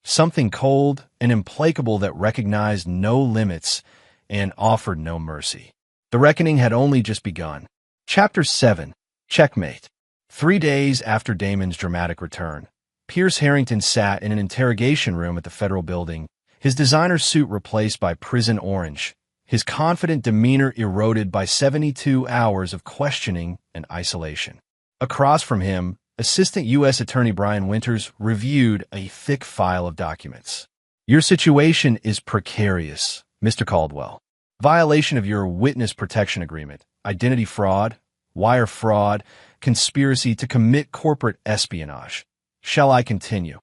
Something cold and implacable that recognized no limits and offered no mercy. The reckoning had only just begun. Chapter 7. Checkmate. 3 days after Damon's dramatic return, Pierce Harrington sat in an interrogation room at the federal building, his designer suit replaced by prison orange, his confident demeanor eroded by 72 hours of questioning and isolation. Across from him, Assistant U.S. Attorney Brian Winters reviewed a thick file of documents. "Your situation is precarious, Mr. Caldwell. Violation of your witness protection agreement, identity fraud, wire fraud, conspiracy to commit corporate espionage. Shall I continue?"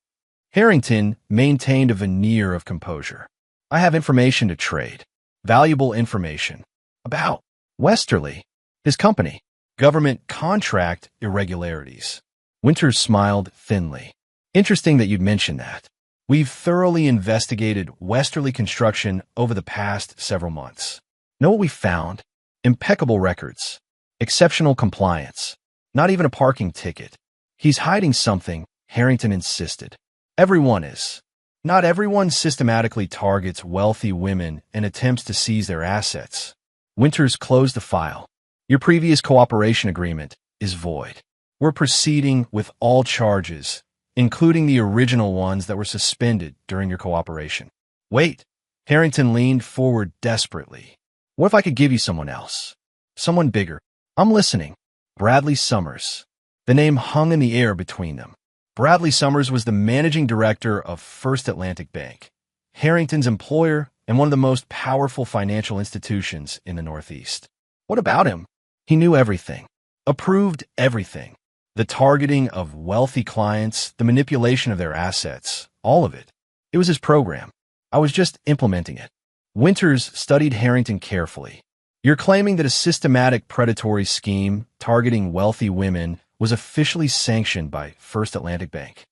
Harrington maintained a veneer of composure. "I have information to trade. Valuable information. About Westerly, his company, government contract irregularities." Winters smiled thinly. "Interesting that you'd mention that. We've thoroughly investigated Westerly Construction over the past several months. Know what we found? Impeccable records. Exceptional compliance. Not even a parking ticket. He's hiding something," Harrington insisted. "Everyone is. Not everyone systematically targets wealthy women and attempts to seize their assets." Winters closed the file. "Your previous cooperation agreement is void. We're proceeding with all charges, including the original ones that were suspended during your cooperation." "Wait." Harrington leaned forward desperately. "What if I could give you someone else? Someone bigger?" "I'm listening." "Bradley Summers." The name hung in the air between them. Bradley Summers was the managing director of First Atlantic Bank, Harrington's employer and one of the most powerful financial institutions in the Northeast. What about him? He knew everything, approved everything. The targeting of wealthy clients, the manipulation of their assets, all of it. It was his program. I was just implementing it. Winters studied Harrington carefully. You're claiming that a systematic predatory scheme targeting wealthy women was officially sanctioned by First Atlantic Bank.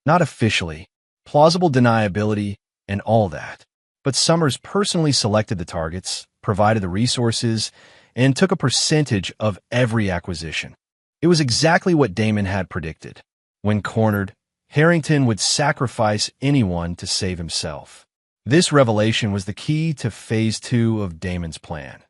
Not officially. Plausible deniability and all that. But Summers personally selected the targets, provided the resources, and took a percentage of every acquisition. It was exactly what Damon had predicted. When cornered, Harrington would sacrifice anyone to save himself. This revelation was the key to Phase 2 of Damon's plan,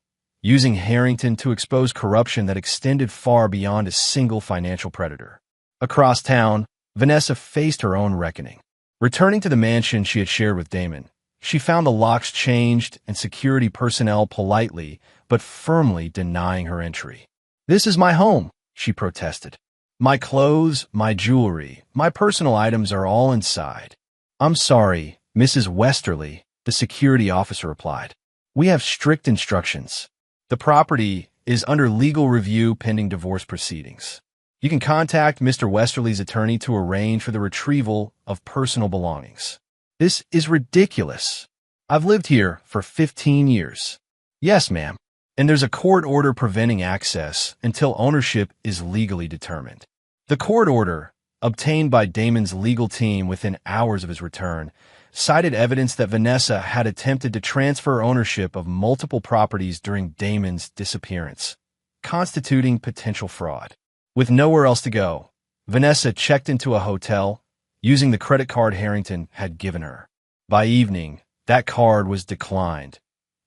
using Harrington to expose corruption that extended far beyond a single financial predator. Across town, Vanessa faced her own reckoning. Returning to the mansion she had shared with Damon, she found the locks changed and security personnel politely but firmly denying her entry. "This is my home," she protested. "My clothes, my jewelry, my personal items are all inside." "I'm sorry, Mrs. Westerly," the security officer replied. "We have strict instructions. The property is under legal review pending divorce proceedings. You can contact Mr. Westerly's attorney to arrange for the retrieval of personal belongings." "This is ridiculous. I've lived here for 15 years. "Yes, ma'am. And there's a court order preventing access until ownership is legally determined." The court order, obtained by Damon's legal team within hours of his return, cited evidence that Vanessa had attempted to transfer ownership of multiple properties during Damon's disappearance, constituting potential fraud. With nowhere else to go, Vanessa checked into a hotel using the credit card Harrington had given her. By evening, that card was declined.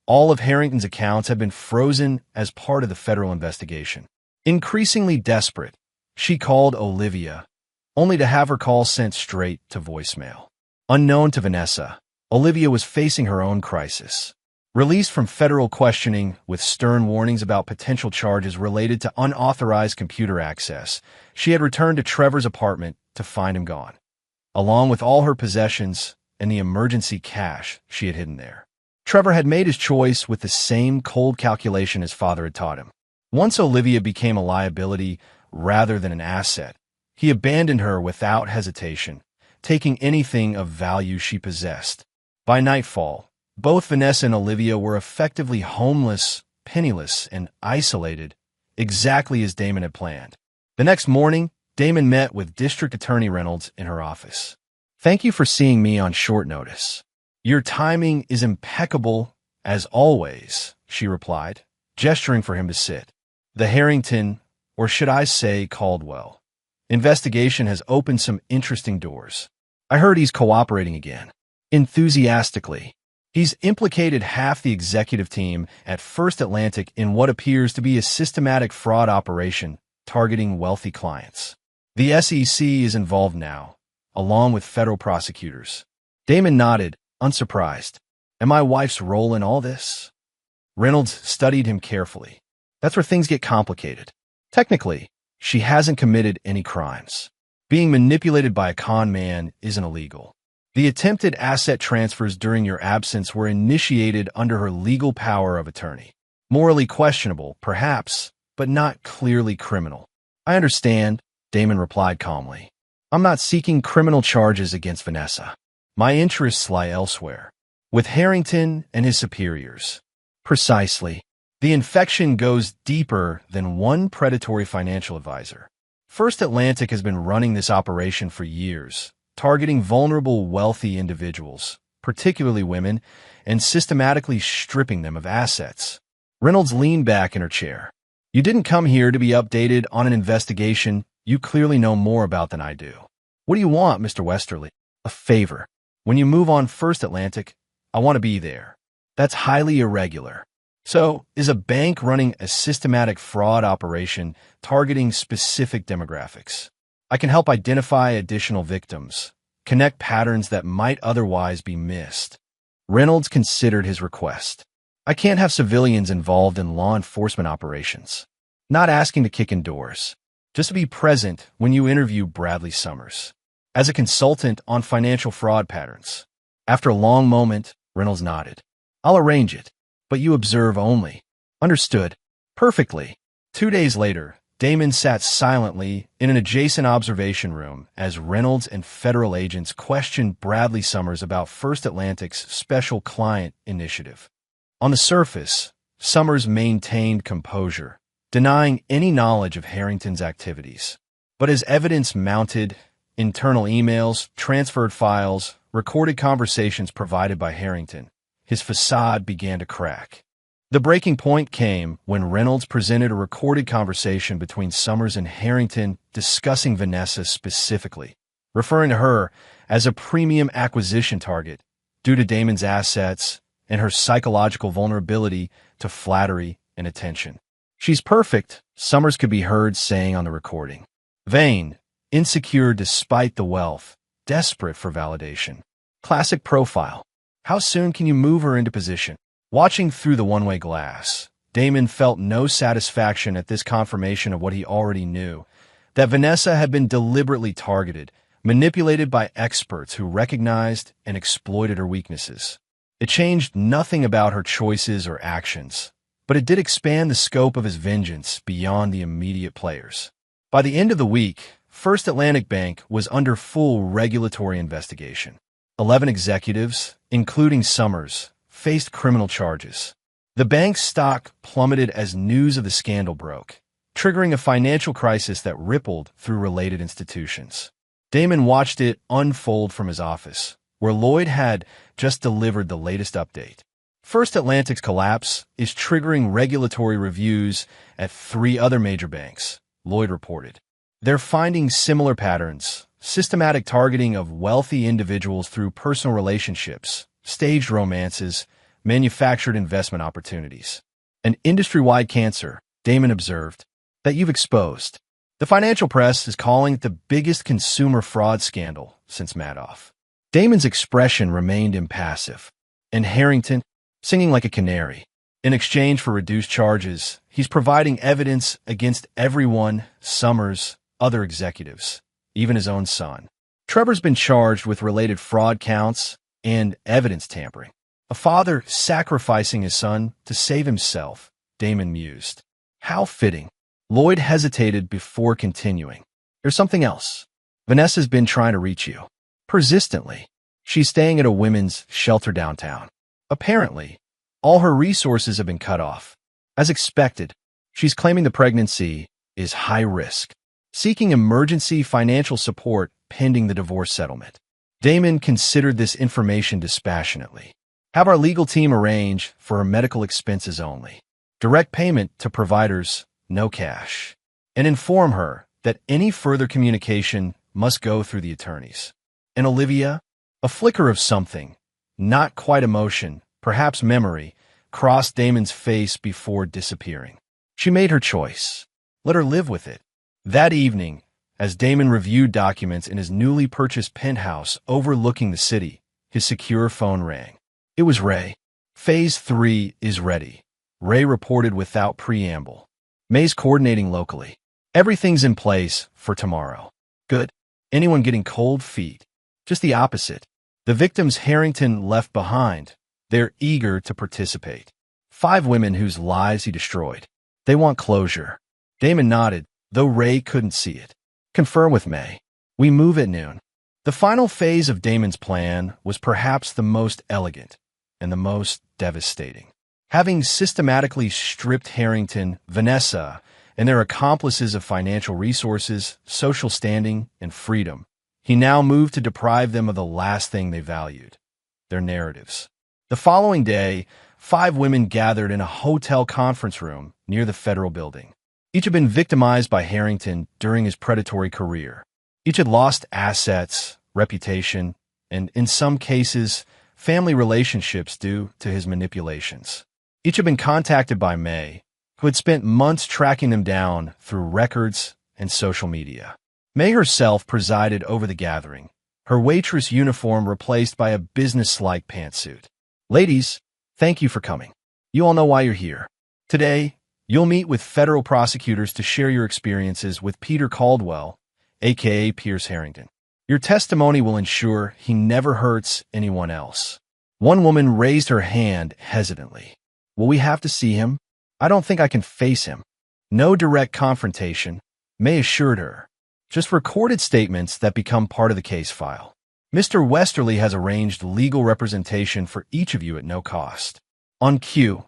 All of Harrington's accounts had been frozen as part of the federal investigation. Increasingly desperate, she called Olivia, only to have her call sent straight to voicemail. Unknown to Vanessa, Olivia was facing her own crisis. Released from federal questioning with stern warnings about potential charges related to unauthorized computer access, she had returned to Trevor's apartment to find him gone, along with all her possessions and the emergency cash she had hidden there. Trevor had made his choice with the same cold calculation his father had taught him. Once Olivia became a liability rather than an asset, he abandoned her without hesitation, taking anything of value she possessed. By nightfall, both Vanessa and Olivia were effectively homeless, penniless, and isolated, exactly as Damon had planned. The next morning, Damon met with District Attorney Reynolds in her office. "Thank you for seeing me on short notice. Your timing is impeccable, as always," she replied, gesturing for him to sit. "The Harrington, or should I say Caldwell, investigation has opened some interesting doors. I heard he's cooperating again." Enthusiastically. "He's implicated half the executive team at First Atlantic in what appears to be a systematic fraud operation targeting wealthy clients. The SEC is involved now, along with federal prosecutors." Damon nodded, unsurprised. "And my wife's role in all this?" Reynolds studied him carefully. "That's where things get complicated. Technically, she hasn't committed any crimes. Being manipulated by a con man isn't illegal. The attempted asset transfers during your absence were initiated under her legal power of attorney. Morally questionable, perhaps, but not clearly criminal." "I understand," Damon replied calmly. "I'm not seeking criminal charges against Vanessa. My interests lie elsewhere, with Harrington and his superiors." "Precisely. The infection goes deeper than one predatory financial advisor. First Atlantic has been running this operation for years, targeting vulnerable, wealthy individuals, particularly women, and systematically stripping them of assets." Reynolds leaned back in her chair. "You didn't come here to be updated on an investigation you clearly know more about than I do. What do you want, Mr. Westerly?" "A favor. When you move on First Atlantic, I want to be there." "That's highly irregular." "So, is a bank running a systematic fraud operation targeting specific demographics? I can help identify additional victims, connect patterns that might otherwise be missed." Reynolds considered his request. "I can't have civilians involved in law enforcement operations. Not asking to kick in doors. Just to be present when you interview Bradley Summers as a consultant on financial fraud patterns." After a long moment, Reynolds nodded. "I'll arrange it, but you observe only." "Understood. Perfectly." 2 days later, Damon sat silently in an adjacent observation room as Reynolds and federal agents questioned Bradley Summers about First Atlantic's special client initiative. On the surface, Summers maintained composure, denying any knowledge of Harrington's activities. But as evidence mounted, internal emails, transferred files, recorded conversations provided by Harrington, his facade began to crack. The breaking point came when Reynolds presented a recorded conversation between Summers and Harrington discussing Vanessa specifically, referring to her as a premium acquisition target due to Damon's assets and her psychological vulnerability to flattery and attention. "She's perfect," Summers could be heard saying on the recording. "Vain, insecure despite the wealth, desperate for validation. Classic profile. How soon can you move her into position?" Watching through the one-way glass, Damon felt no satisfaction at this confirmation of what he already knew, that Vanessa had been deliberately targeted, manipulated by experts who recognized and exploited her weaknesses. It changed nothing about her choices or actions, but it did expand the scope of his vengeance beyond the immediate players. By the end of the week, First Atlantic Bank was under full regulatory investigation. 11 executives, including Summers, faced criminal charges. The bank's stock plummeted as news of the scandal broke, triggering a financial crisis that rippled through related institutions. Damon watched it unfold from his office, where Lloyd had just delivered the latest update. First Atlantic's collapse is triggering regulatory reviews at 3 other major banks, Lloyd reported. They're finding similar patterns: systematic targeting of wealthy individuals through personal relationships, staged romances, manufactured investment opportunities. "An industry-wide cancer," Damon observed, "that you've exposed. The financial press is calling it the biggest consumer fraud scandal since Madoff." Damon's expression remained impassive, and Harrington, singing like a canary. In exchange for reduced charges, he's providing evidence against everyone: Summers, other executives, even his own son. Trevor's been charged with related fraud counts and evidence tampering. A father sacrificing his son to save himself, Damon mused. How fitting. Lloyd hesitated before continuing. "There's something else. Vanessa's been trying to reach you. Persistently. She's staying at a women's shelter downtown. Apparently, all her resources have been cut off. As expected, she's claiming the pregnancy is high risk, seeking emergency financial support pending the divorce settlement." Damon considered this information dispassionately. "Have our legal team arrange for her medical expenses only. Direct payment to providers, no cash. And inform her that any further communication must go through the attorneys." And Olivia? A flicker of something, not quite emotion, perhaps memory, crossed Damon's face before disappearing. She made her choice. Let her live with it. That evening, as Damon reviewed documents in his newly purchased penthouse overlooking the city, his secure phone rang. It was Ray. "Phase 3 is ready," Ray reported without preamble. "May's coordinating locally. Everything's in place for tomorrow." "Good. Anyone getting cold feet?" "Just the opposite. The victims Harrington left behind. They're eager to participate. 5 women whose lives he destroyed. They want closure." Damon nodded, though Ray couldn't see it. "Confirm with May. We move at noon." The final phase of Damon's plan was perhaps the most elegant and the most devastating. Having systematically stripped Harrington, Vanessa, and their accomplices of financial resources, social standing, and freedom, he now moved to deprive them of the last thing they valued: their narratives. The following day, 5 women gathered in a hotel conference room near the federal building. Each had been victimized by Harrington during his predatory career. Each had lost assets, reputation, and, in some cases, family relationships due to his manipulations. Each had been contacted by May, who had spent months tracking them down through records and social media. May herself presided over the gathering, her waitress uniform replaced by a business-like pantsuit. "Ladies, thank you for coming. You all know why you're here. Today, you'll meet with federal prosecutors to share your experiences with Peter Caldwell, aka Pierce Harrington. Your testimony will ensure he never hurts anyone else." One woman raised her hand hesitantly. "Will we have to see him? I don't think I can face him." "No direct confrontation," May assured her. "Just recorded statements that become part of the case file. Mr. Westerly has arranged legal representation for each of you at no cost." On cue,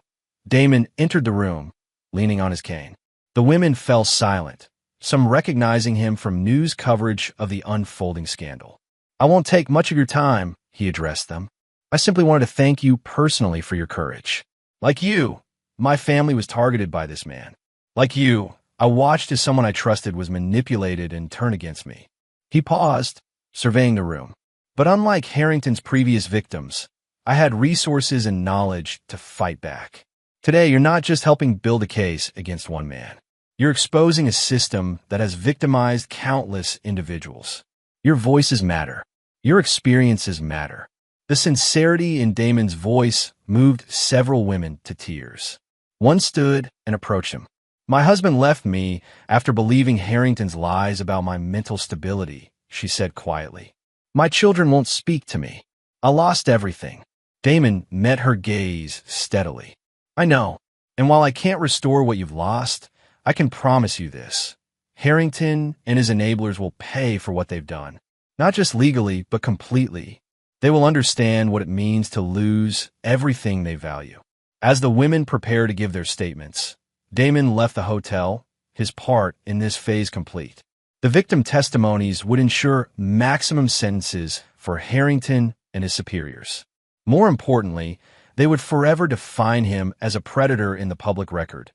Damon entered the room, leaning on his cane. The women fell silent, some recognizing him from news coverage of the unfolding scandal. "I won't take much of your time," he addressed them. "I simply wanted to thank you personally for your courage. Like you, my family was targeted by this man. Like you, I watched as someone I trusted was manipulated and turned against me." He paused, surveying the room. "But unlike Harrington's previous victims, I had resources and knowledge to fight back. Today, you're not just helping build a case against one man. You're exposing a system that has victimized countless individuals. Your voices matter. Your experiences matter." The sincerity in Damon's voice moved several women to tears. One stood and approached him. "My husband left me after believing Harrington's lies about my mental stability," she said quietly. "My children won't speak to me. I lost everything." Damon met her gaze steadily. "I know, and while I can't restore what you've lost, I can promise you this. Harrington and his enablers will pay for what they've done. Not just legally, but completely. They will understand what it means to lose everything they value." As the women prepare to give their statements, Damon left the hotel, his part in this phase complete. The victim testimonies would ensure maximum sentences for Harrington and his superiors. More importantly, they would forever define him as a predator in the public record.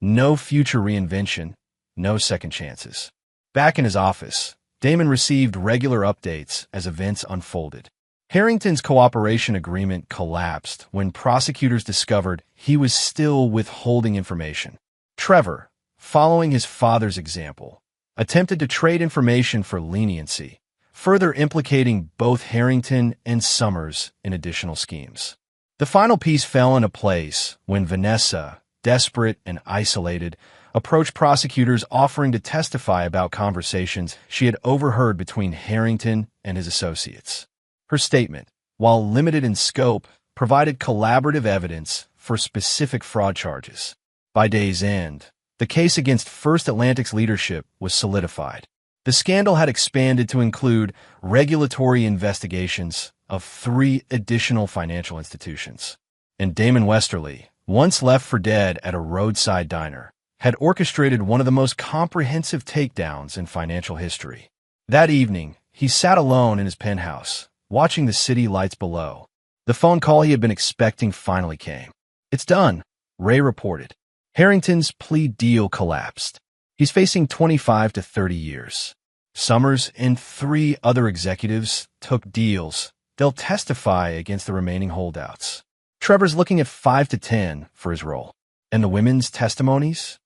No future reinvention, no second chances. Back in his office, Damon received regular updates as events unfolded. Harrington's cooperation agreement collapsed when prosecutors discovered he was still withholding information. Trevor, following his father's example, attempted to trade information for leniency, further implicating both Harrington and Summers in additional schemes. The final piece fell into place when Vanessa, desperate and isolated, approached prosecutors offering to testify about conversations she had overheard between Harrington and his associates. Her statement, while limited in scope, provided collaborative evidence for specific fraud charges. By day's end, the case against First Atlantic's leadership was solidified. The scandal had expanded to include regulatory investigations of 3 additional financial institutions. And Damon Westerly, once left for dead at a roadside diner, had orchestrated one of the most comprehensive takedowns in financial history. That evening, he sat alone in his penthouse, watching the city lights below. The phone call he had been expecting finally came. "It's done," Ray reported. Harrington's plea deal collapsed. He's facing 25 to 30 years. Summers and 3 other executives took deals. They'll testify against the remaining holdouts. Trevor's looking at 5 to 10 for his role. And the women's testimonies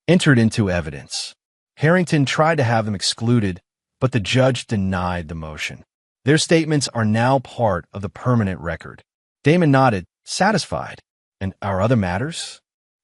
entered into evidence. Harrington tried to have them excluded, but the judge denied the motion. Their statements are now part of the permanent record. Damon nodded, satisfied. "And our other matters?"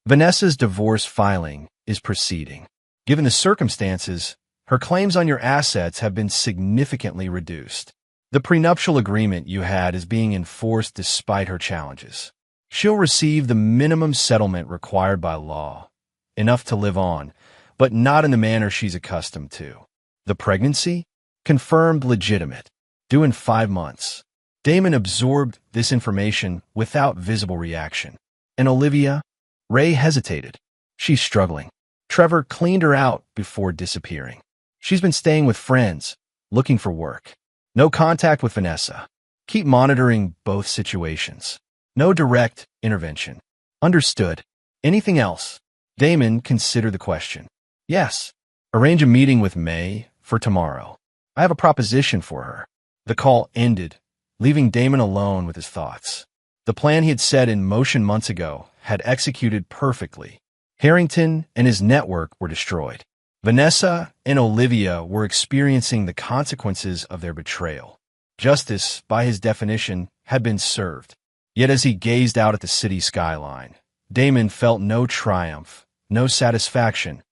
"Vanessa's divorce filing is proceeding. Given the circumstances, her claims on your assets have been significantly reduced. The prenuptial agreement you had is being enforced despite her challenges. She'll receive the minimum settlement required by law, enough to live on, but not in the manner she's accustomed to. The pregnancy? Confirmed legitimate, due in 5 months." Damon absorbed this information without visible reaction. "And Olivia?" Ray hesitated. "She's struggling. Trevor cleaned her out before disappearing. She's been staying with friends, looking for work. No contact with Vanessa. Keep monitoring both situations. No direct intervention." "Understood. Anything else?" Damon considered the question. "Yes. Arrange a meeting with May for tomorrow. I have a proposition for her." The call ended, leaving Damon alone with his thoughts. The plan he had set in motion months ago had executed perfectly. Harrington and his network were destroyed. Vanessa and Olivia were experiencing the consequences of their betrayal. Justice, by his definition, had been served. Yet as he gazed out at the city skyline, Damon felt no triumph, no satisfaction,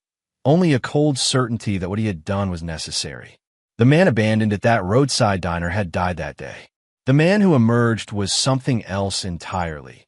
only a cold certainty that what he had done was necessary. The man abandoned at that roadside diner had died that day. The man who emerged was something else entirely.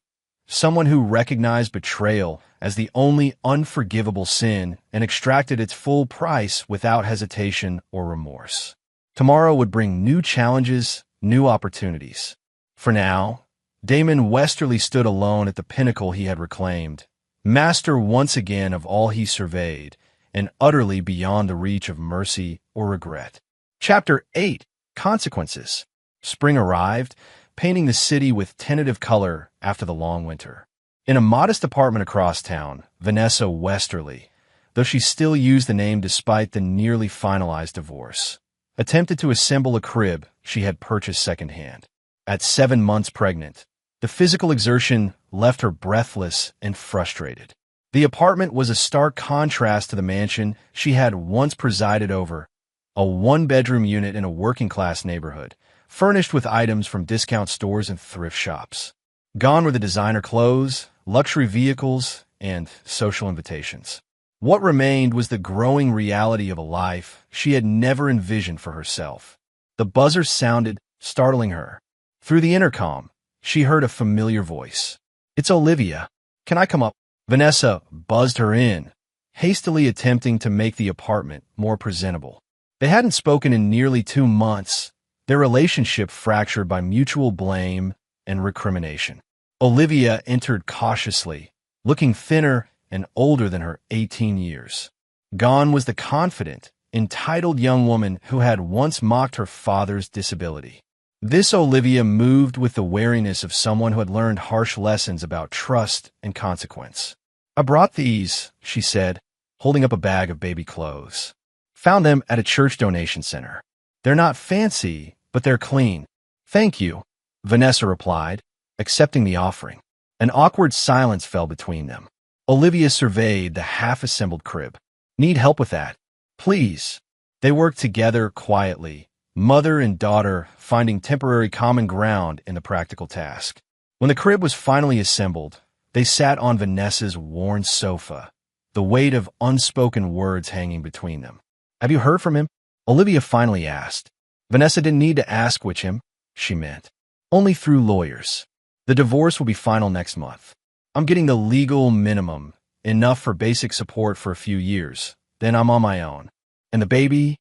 Someone who recognized betrayal as the only unforgivable sin and extracted its full price without hesitation or remorse. Tomorrow would bring new challenges, new opportunities. For now, Damon Westerly stood alone at the pinnacle he had reclaimed, master once again of all he surveyed, and utterly beyond the reach of mercy or regret. Chapter 8. Consequences. Spring arrived, painting the city with tentative color after the long winter. In a modest apartment across town, Vanessa Westerly, though she still used the name despite the nearly finalized divorce, attempted to assemble a crib she had purchased secondhand. At 7 months pregnant, the physical exertion left her breathless and frustrated. The apartment was a stark contrast to the mansion she had once presided over, a one-bedroom unit in a working-class neighborhood, furnished with items from discount stores and thrift shops. Gone were the designer clothes, luxury vehicles, and social invitations. What remained was the growing reality of a life she had never envisioned for herself. The buzzer sounded, startling her. Through the intercom, she heard a familiar voice. "It's Olivia. Can I come up?" Vanessa buzzed her in, hastily attempting to make the apartment more presentable. They hadn't spoken in nearly 2 months, their relationship fractured by mutual blame and recrimination. Olivia entered cautiously, looking thinner and older than her 18 years. Gone was the confident, entitled young woman who had once mocked her father's disability. This Olivia moved with the wariness of someone who had learned harsh lessons about trust and consequence. "I brought these," she said, holding up a bag of baby clothes. "Found them at a church donation center. They're not fancy, but they're clean." "Thank you," Vanessa replied, accepting the offering. An awkward silence fell between them. Olivia surveyed the half-assembled crib. "Need help with that?" "Please." They worked together quietly, mother and daughter finding temporary common ground in the practical task. When the crib was finally assembled, they sat on Vanessa's worn sofa, the weight of unspoken words hanging between them. "Have you heard from him?" Olivia finally asked. Vanessa didn't need to ask which him, she meant. Only through lawyers. "The divorce will be final next month. I'm getting the legal minimum, enough for basic support for a few years. Then I'm on my own. And the baby?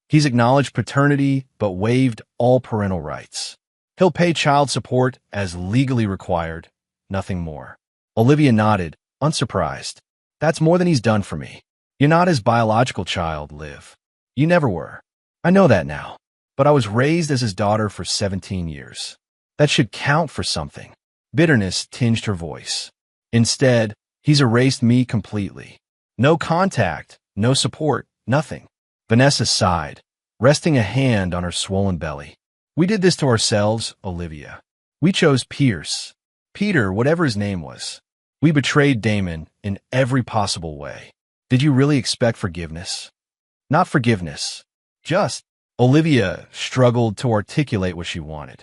He's acknowledged paternity, but waived all parental rights. He'll pay child support as legally required, nothing more." Olivia nodded, unsurprised. "That's more than he's done for me. You're not his biological child, Liv. You never were. I know that now. But I was raised as his daughter for 17 years. That should count for something." Bitterness tinged her voice. "Instead, he's erased me completely. No contact, no support, nothing." Vanessa sighed, resting a hand on her swollen belly. "We did this to ourselves, Olivia. We chose Pierce. Peter, whatever his name was. We betrayed Damon in every possible way. Did you really expect forgiveness?" "Not forgiveness. Just..." Olivia struggled to articulate what she wanted.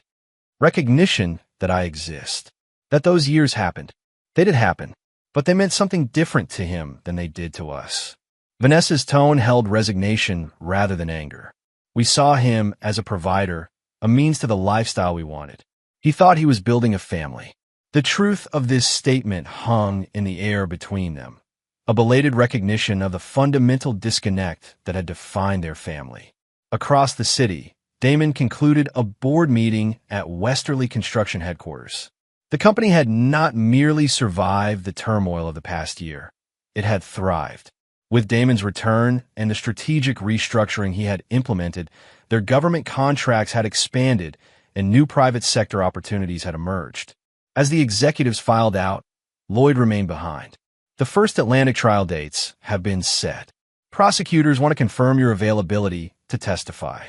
"Recognition that I exist. That those years happened. They did happen, but they meant something different to him than they did to us." Vanessa's tone held resignation rather than anger. "We saw him as a provider, a means to the lifestyle we wanted. He thought he was building a family." The truth of this statement hung in the air between them, a belated recognition of the fundamental disconnect that had defined their family. Across the city, Damon concluded a board meeting at Westerly Construction Headquarters. The company had not merely survived the turmoil of the past year, it had thrived. With Damon's return and the strategic restructuring he had implemented, their government contracts had expanded and new private sector opportunities had emerged. As the executives filed out, Lloyd remained behind. "The first Atlantic trial dates have been set. Prosecutors want to confirm your availability to testify."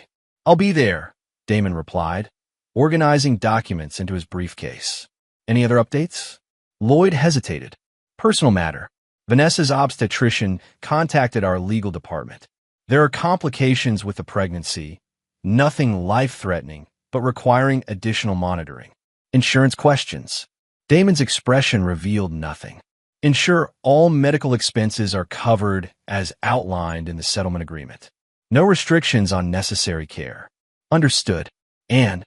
"I'll be there," Damon replied, organizing documents into his briefcase. "Any other updates?" Lloyd hesitated. "Personal matter. Vanessa's obstetrician contacted our legal department. There are complications with the pregnancy, nothing life-threatening, but requiring additional monitoring. Insurance questions." Damon's expression revealed nothing. "Ensure all medical expenses are covered as outlined in the settlement agreement. No restrictions on necessary care." "Understood." "And,"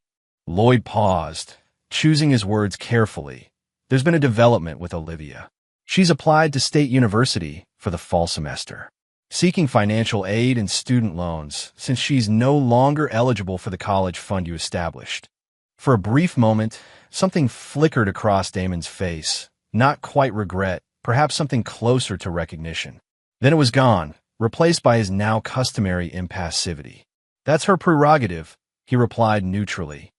Lloyd paused, choosing his words carefully, "there's been a development with Olivia. She's applied to State University for the fall semester, seeking financial aid and student loans since she's no longer eligible for the college fund you established. For a brief moment, something flickered across Damon's face. Not quite regret, perhaps something closer to recognition. Then it was gone, replaced by his now customary impassivity. "That's her prerogative," he replied neutrally.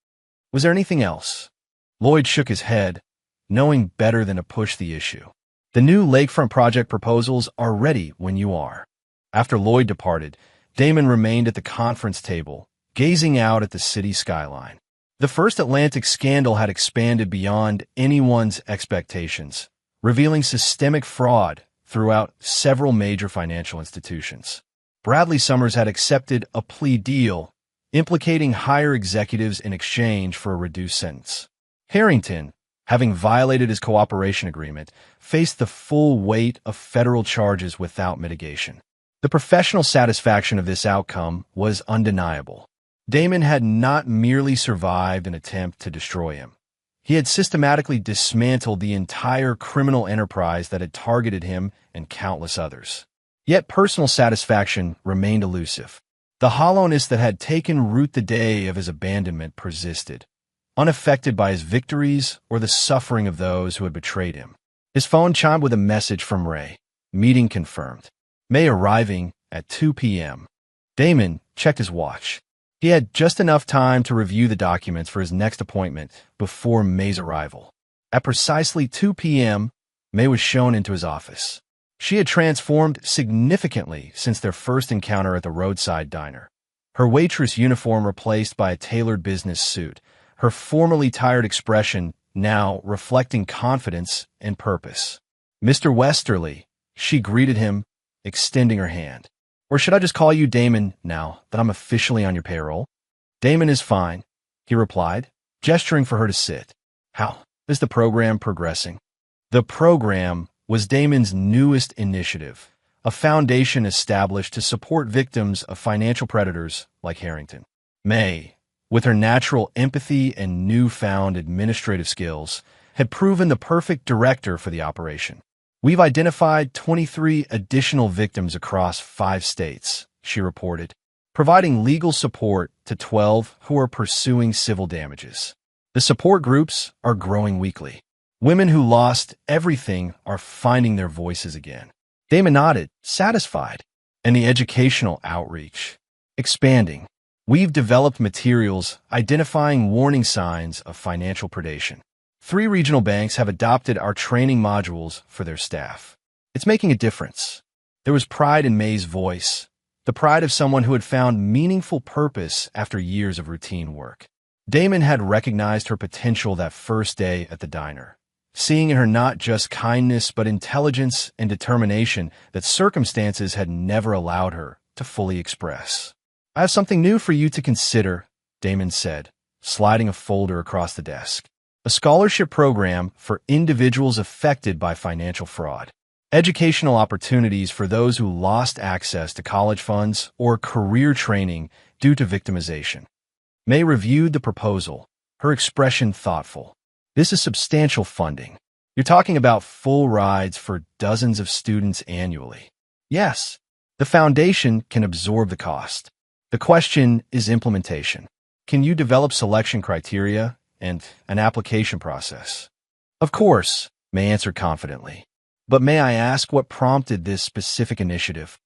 "Was there anything else?" Lloyd shook his head, knowing better than to push the issue. "The new lakefront project proposals are ready when you are." After Lloyd departed, Damon remained at the conference table, gazing out at the city skyline. The First Atlantic scandal had expanded beyond anyone's expectations, revealing systemic fraud throughout several major financial institutions. Bradley Summers had accepted a plea deal, implicating higher executives in exchange for a reduced sentence. Harrington, having violated his cooperation agreement, faced the full weight of federal charges without mitigation. The professional satisfaction of this outcome was undeniable. Damon had not merely survived an attempt to destroy him. He had systematically dismantled the entire criminal enterprise that had targeted him and countless others. Yet personal satisfaction remained elusive. The hollowness that had taken root the day of his abandonment persisted, unaffected by his victories or the suffering of those who had betrayed him. His phone chimed with a message from Ray. Meeting confirmed. May arriving at 2 p.m. Damon checked his watch. He had just enough time to review the documents for his next appointment before May's arrival. At precisely 2 p.m., May was shown into his office. She had transformed significantly since their first encounter at the roadside diner. Her waitress uniform replaced by a tailored business suit, her formerly tired expression now reflecting confidence and purpose. "Mr. Westerly," she greeted him, extending her hand. "Or should I just call you Damon now that I'm officially on your payroll?" "Damon is fine," he replied, gesturing for her to sit. "How is the program progressing?" The program was Damon's newest initiative, a foundation established to support victims of financial predators like Harrington. May, with her natural empathy and newfound administrative skills, had proven the perfect director for the operation. "We've identified 23 additional victims across 5 states," she reported, providing legal support to 12 who are pursuing civil damages. The support groups are growing weekly. Women who lost everything are finding their voices again. Damon nodded, satisfied. And the educational outreach. Expanding. "We've developed materials identifying warning signs of financial predation. 3 regional banks have adopted our training modules for their staff. It's making a difference." There was pride in May's voice, the pride of someone who had found meaningful purpose after years of routine work. Damon had recognized her potential that first day at the diner, seeing in her not just kindness but intelligence and determination that circumstances had never allowed her to fully express. "I have something new for you to consider," Damon said, sliding a folder across the desk. "A scholarship program for individuals affected by financial fraud. Educational opportunities for those who lost access to college funds or career training due to victimization." May reviewed the proposal, her expression thoughtful. "This is substantial funding. You're talking about full rides for dozens of students annually." "Yes, the foundation can absorb the cost. The question is implementation. Can you develop selection criteria and an application process?" "Of course," May answered confidently. "But may I ask what prompted this specific initiative?"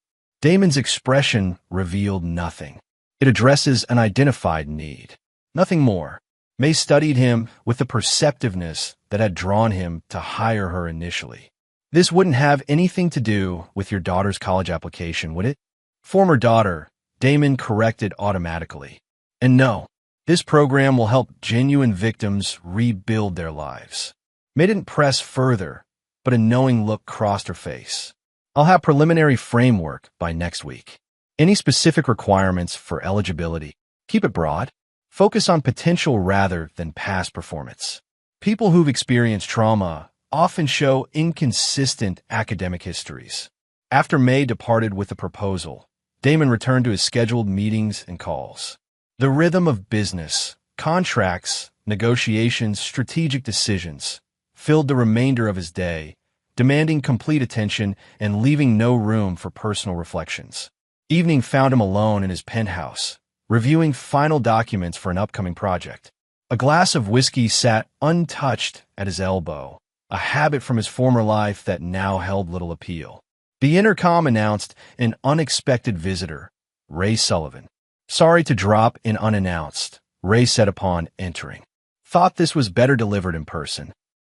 Damon's expression revealed nothing. "It addresses an identified need. Nothing more." May studied him with the perceptiveness that had drawn him to hire her initially. "This wouldn't have anything to do with your daughter's college application, would it?" "Former daughter," Damon corrected automatically. "And no, this program will help genuine victims rebuild their lives." May didn't press further, but a knowing look crossed her face. "I'll have preliminary framework by next week. Any specific requirements for eligibility? Keep it broad. Focus on potential rather than past performance. People who've experienced trauma often show inconsistent academic histories." After May departed with the proposal, Damon returned to his scheduled meetings and calls. The rhythm of business, contracts, negotiations, strategic decisions filled the remainder of his day, demanding complete attention and leaving no room for personal reflections. Evening found him alone in his penthouse, reviewing final documents for an upcoming project. A glass of whiskey sat untouched at his elbow, a habit from his former life that now held little appeal. The intercom announced an unexpected visitor, Ray Sullivan. "Sorry to drop in unannounced," Ray said upon entering. "Thought this was better delivered in person."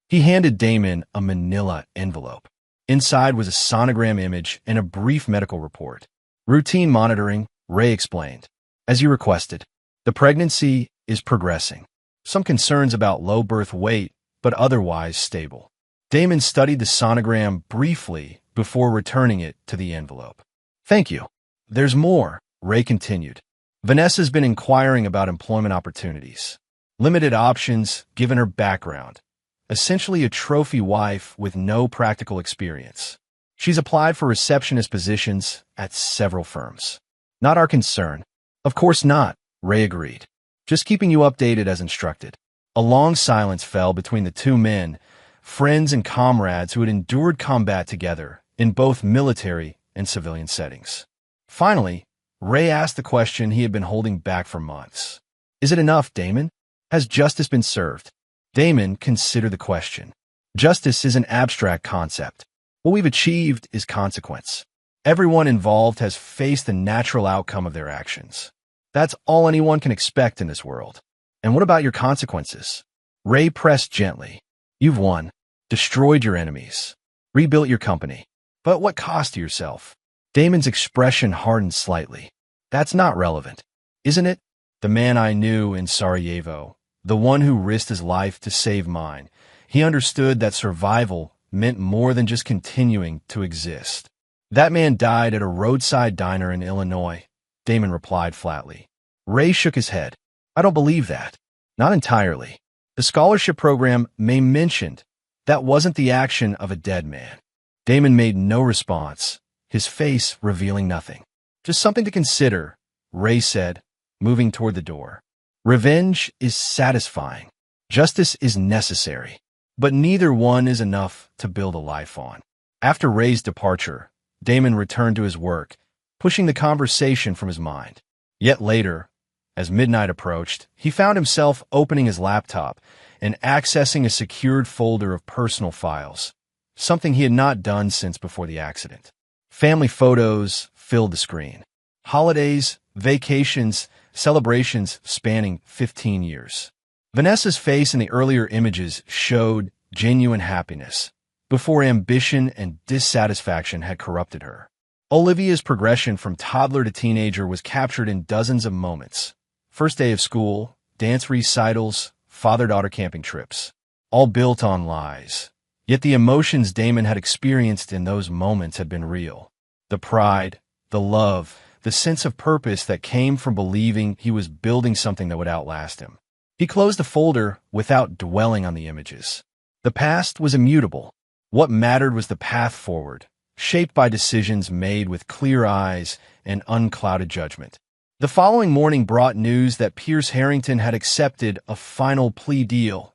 He handed Damon a manila envelope. Inside was a sonogram image and a brief medical report. "Routine monitoring," Ray explained. "As you requested, the pregnancy is progressing. Some concerns about low birth weight, but otherwise stable." Damon studied the sonogram briefly before returning it to the envelope. "Thank you. There's more," Ray continued. "Vanessa's been inquiring about employment opportunities. Limited options given her background. Essentially a trophy wife with no practical experience. She's applied for receptionist positions at several firms." "Not our concern." "Of course not," Ray agreed. "Just keeping you updated as instructed." A long silence fell between the two men, friends and comrades who had endured combat together in both military and civilian settings. Finally, Ray asked the question he had been holding back for months. "Is it enough, Damon? Has justice been served?" Damon considered the question. Justice is an abstract concept. What we've achieved is consequence. Everyone involved has faced the natural outcome of their actions. That's all anyone can expect in this world. And what about your consequences? Ray pressed gently. "You've won, destroyed your enemies, rebuilt your company. But what cost to yourself?" Damon's expression hardened slightly. "That's not relevant, isn't it? The man I knew in Sarajevo, the one who risked his life to save mine, he understood that survival meant more than just continuing to exist. That man died at a roadside diner in Illinois," Damon replied flatly. Ray shook his head. "I don't believe that. Not entirely. The scholarship program May mentioned, that wasn't the action of a dead man." Damon made no response, his face revealing nothing. "Just something to consider," Ray said, moving toward the door. "Revenge is satisfying. Justice is necessary. But neither one is enough to build a life on." After Ray's departure, Damon returned to his work, pushing the conversation from his mind. Yet later, as midnight approached, he found himself opening his laptop and accessing a secured folder of personal files, something he had not done since before the accident. Family photos filled the screen. Holidays, vacations, celebrations spanning 15 years. Vanessa's face in the earlier images showed genuine happiness, before ambition and dissatisfaction had corrupted her. Olivia's progression from toddler to teenager was captured in dozens of moments. First day of school, dance recitals, father-daughter camping trips, all built on lies. Yet the emotions Damon had experienced in those moments had been real. The pride, the love, the sense of purpose that came from believing he was building something that would outlast him. He closed the folder without dwelling on the images. The past was immutable. What mattered was the path forward, shaped by decisions made with clear eyes and unclouded judgment. The following morning brought news that Pierce Harrington had accepted a final plea deal,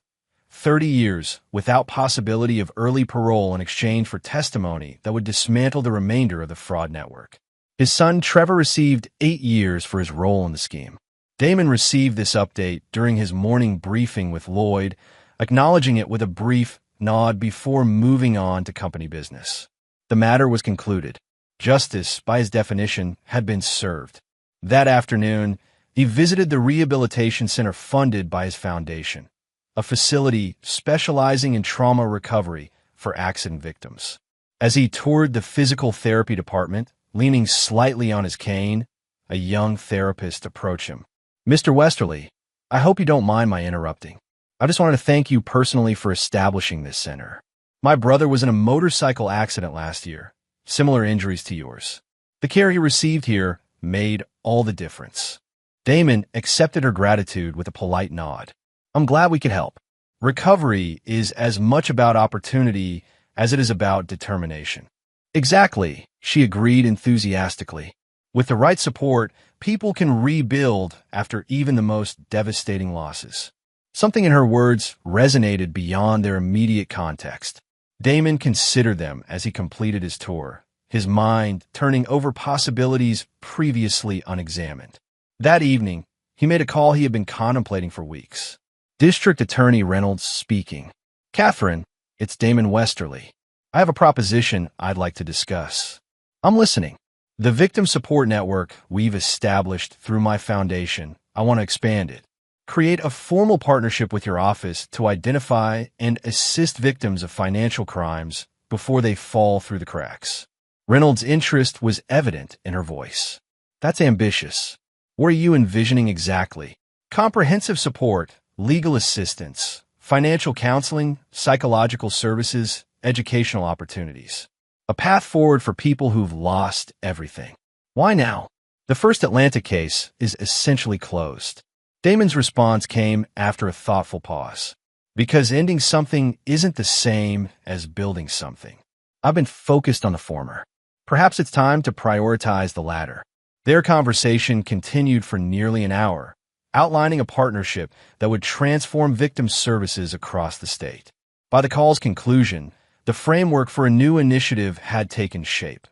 30 years without possibility of early parole in exchange for testimony that would dismantle the remainder of the fraud network. His son Trevor received 8 years for his role in the scheme. Damon received this update during his morning briefing with Lloyd, acknowledging it with a brief nod before moving on to company business. The matter was concluded. Justice, by his definition, had been served. That afternoon, he visited the rehabilitation center funded by his foundation, a facility specializing in trauma recovery for accident victims. As he toured the physical therapy department, leaning slightly on his cane, a young therapist approached him. "Mr. Westerly, I hope you don't mind my interrupting. I just wanted to thank you personally for establishing this center. My brother was in a motorcycle accident last year, similar injuries to yours. The care he received here made all the difference." Damon accepted her gratitude with a polite nod. "I'm glad we could help. Recovery is as much about opportunity as it is about determination." "Exactly," she agreed enthusiastically. "With the right support, people can rebuild after even the most devastating losses." Something in her words resonated beyond their immediate context. Damon considered them as he completed his tour, his mind turning over possibilities previously unexamined. That evening, he made a call he had been contemplating for weeks. District Attorney Reynolds speaking. Catherine, it's Damon Westerly. I have a proposition I'd like to discuss. I'm listening. The victim support network we've established through my foundation, I want to expand it. Create a formal partnership with your office to identify and assist victims of financial crimes before they fall through the cracks. Reynolds' interest was evident in her voice. That's ambitious. What are you envisioning exactly? Comprehensive support, legal assistance, financial counseling, psychological services, educational opportunities. A path forward for people who've lost everything. Why now? The First Atlanta case is essentially closed. Damon's response came after a thoughtful pause. Because ending something isn't the same as building something. I've been focused on the former. Perhaps it's time to prioritize the latter. Their conversation continued for nearly an hour, outlining a partnership that would transform victim services across the state. By the call's conclusion, the framework for a new initiative had taken shape,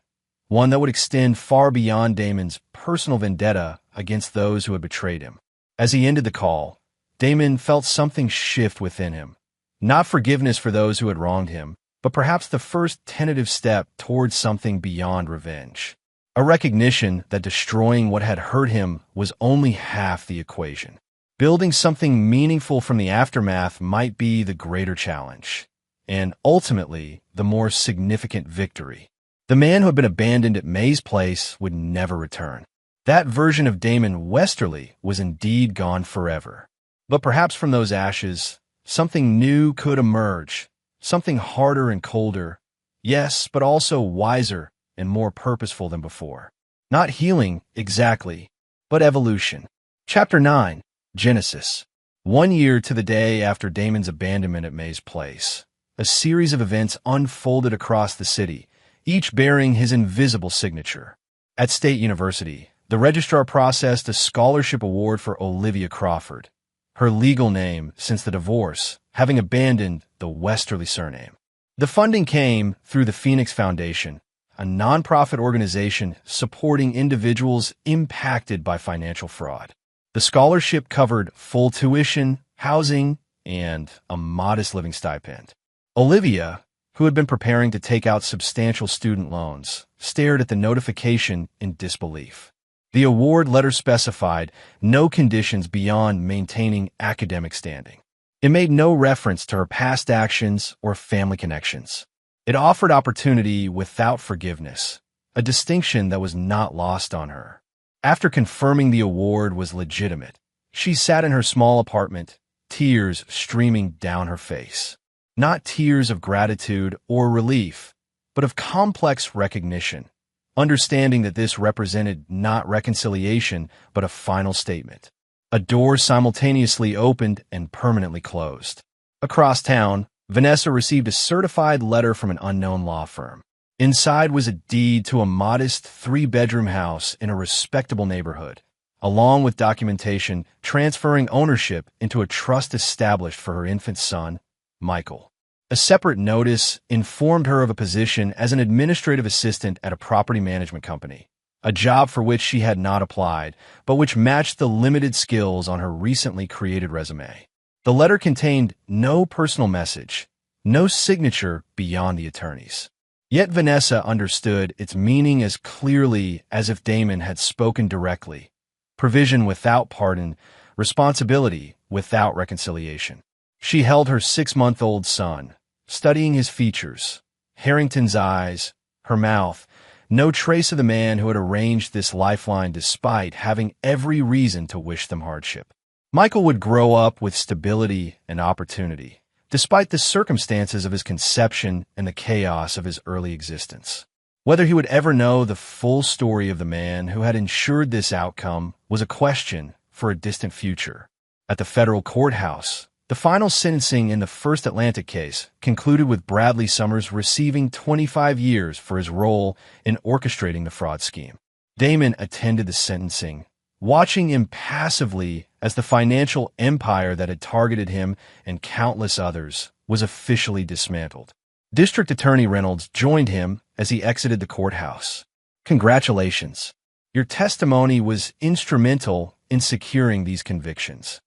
one that would extend far beyond Damon's personal vendetta against those who had betrayed him. As he ended the call, Damon felt something shift within him. Not forgiveness for those who had wronged him, but perhaps the first tentative step towards something beyond revenge. A recognition that destroying what had hurt him was only half the equation. Building something meaningful from the aftermath might be the greater challenge, and ultimately, the more significant victory. The man who had been abandoned at May's place would never return. That version of Damon Westerly was indeed gone forever. But perhaps from those ashes, something new could emerge, something harder and colder, yes, but also wiser and more purposeful than before. Not healing, exactly, but evolution. Chapter 9, Genesis. 1 year to the day after Damon's abandonment at May's place, a series of events unfolded across the city, each bearing his invisible signature. At State University, the registrar processed a scholarship award for Olivia Crawford, her legal name since the divorce, having abandoned the Westerly surname. The funding came through the Phoenix Foundation, a nonprofit organization supporting individuals impacted by financial fraud. The scholarship covered full tuition, housing, and a modest living stipend. Olivia, who had been preparing to take out substantial student loans, stared at the notification in disbelief. The award letter specified no conditions beyond maintaining academic standing. It made no reference to her past actions or family connections. It offered opportunity without forgiveness, a distinction that was not lost on her. After confirming the award was legitimate, she sat in her small apartment, tears streaming down her face. Not tears of gratitude or relief, but of complex recognition, understanding that this represented not reconciliation, but a final statement. A door simultaneously opened and permanently closed. Across town, Vanessa received a certified letter from an unknown law firm. Inside was a deed to a modest 3-bedroom house in a respectable neighborhood, along with documentation transferring ownership into a trust established for her infant son, Michael. A separate notice informed her of a position as an administrative assistant at a property management company, a job for which she had not applied, but which matched the limited skills on her recently created resume. The letter contained no personal message, no signature beyond the attorney's. Yet Vanessa understood its meaning as clearly as if Damon had spoken directly. Provision without pardon, responsibility without reconciliation. She held her 6-month-old son, studying his features, Harrington's eyes, her mouth, no trace of the man who had arranged this lifeline despite having every reason to wish them hardship. Michael would grow up with stability and opportunity, despite the circumstances of his conception and the chaos of his early existence. Whether he would ever know the full story of the man who had ensured this outcome was a question for a distant future. At the federal courthouse, the final sentencing in the First Atlanta case concluded with Bradley Summers receiving 25 years for his role in orchestrating the fraud scheme. Damon attended the sentencing, watching impassively as the financial empire that had targeted him and countless others was officially dismantled. District Attorney Reynolds joined him as he exited the courthouse. "Congratulations. Your testimony was instrumental in securing these convictions."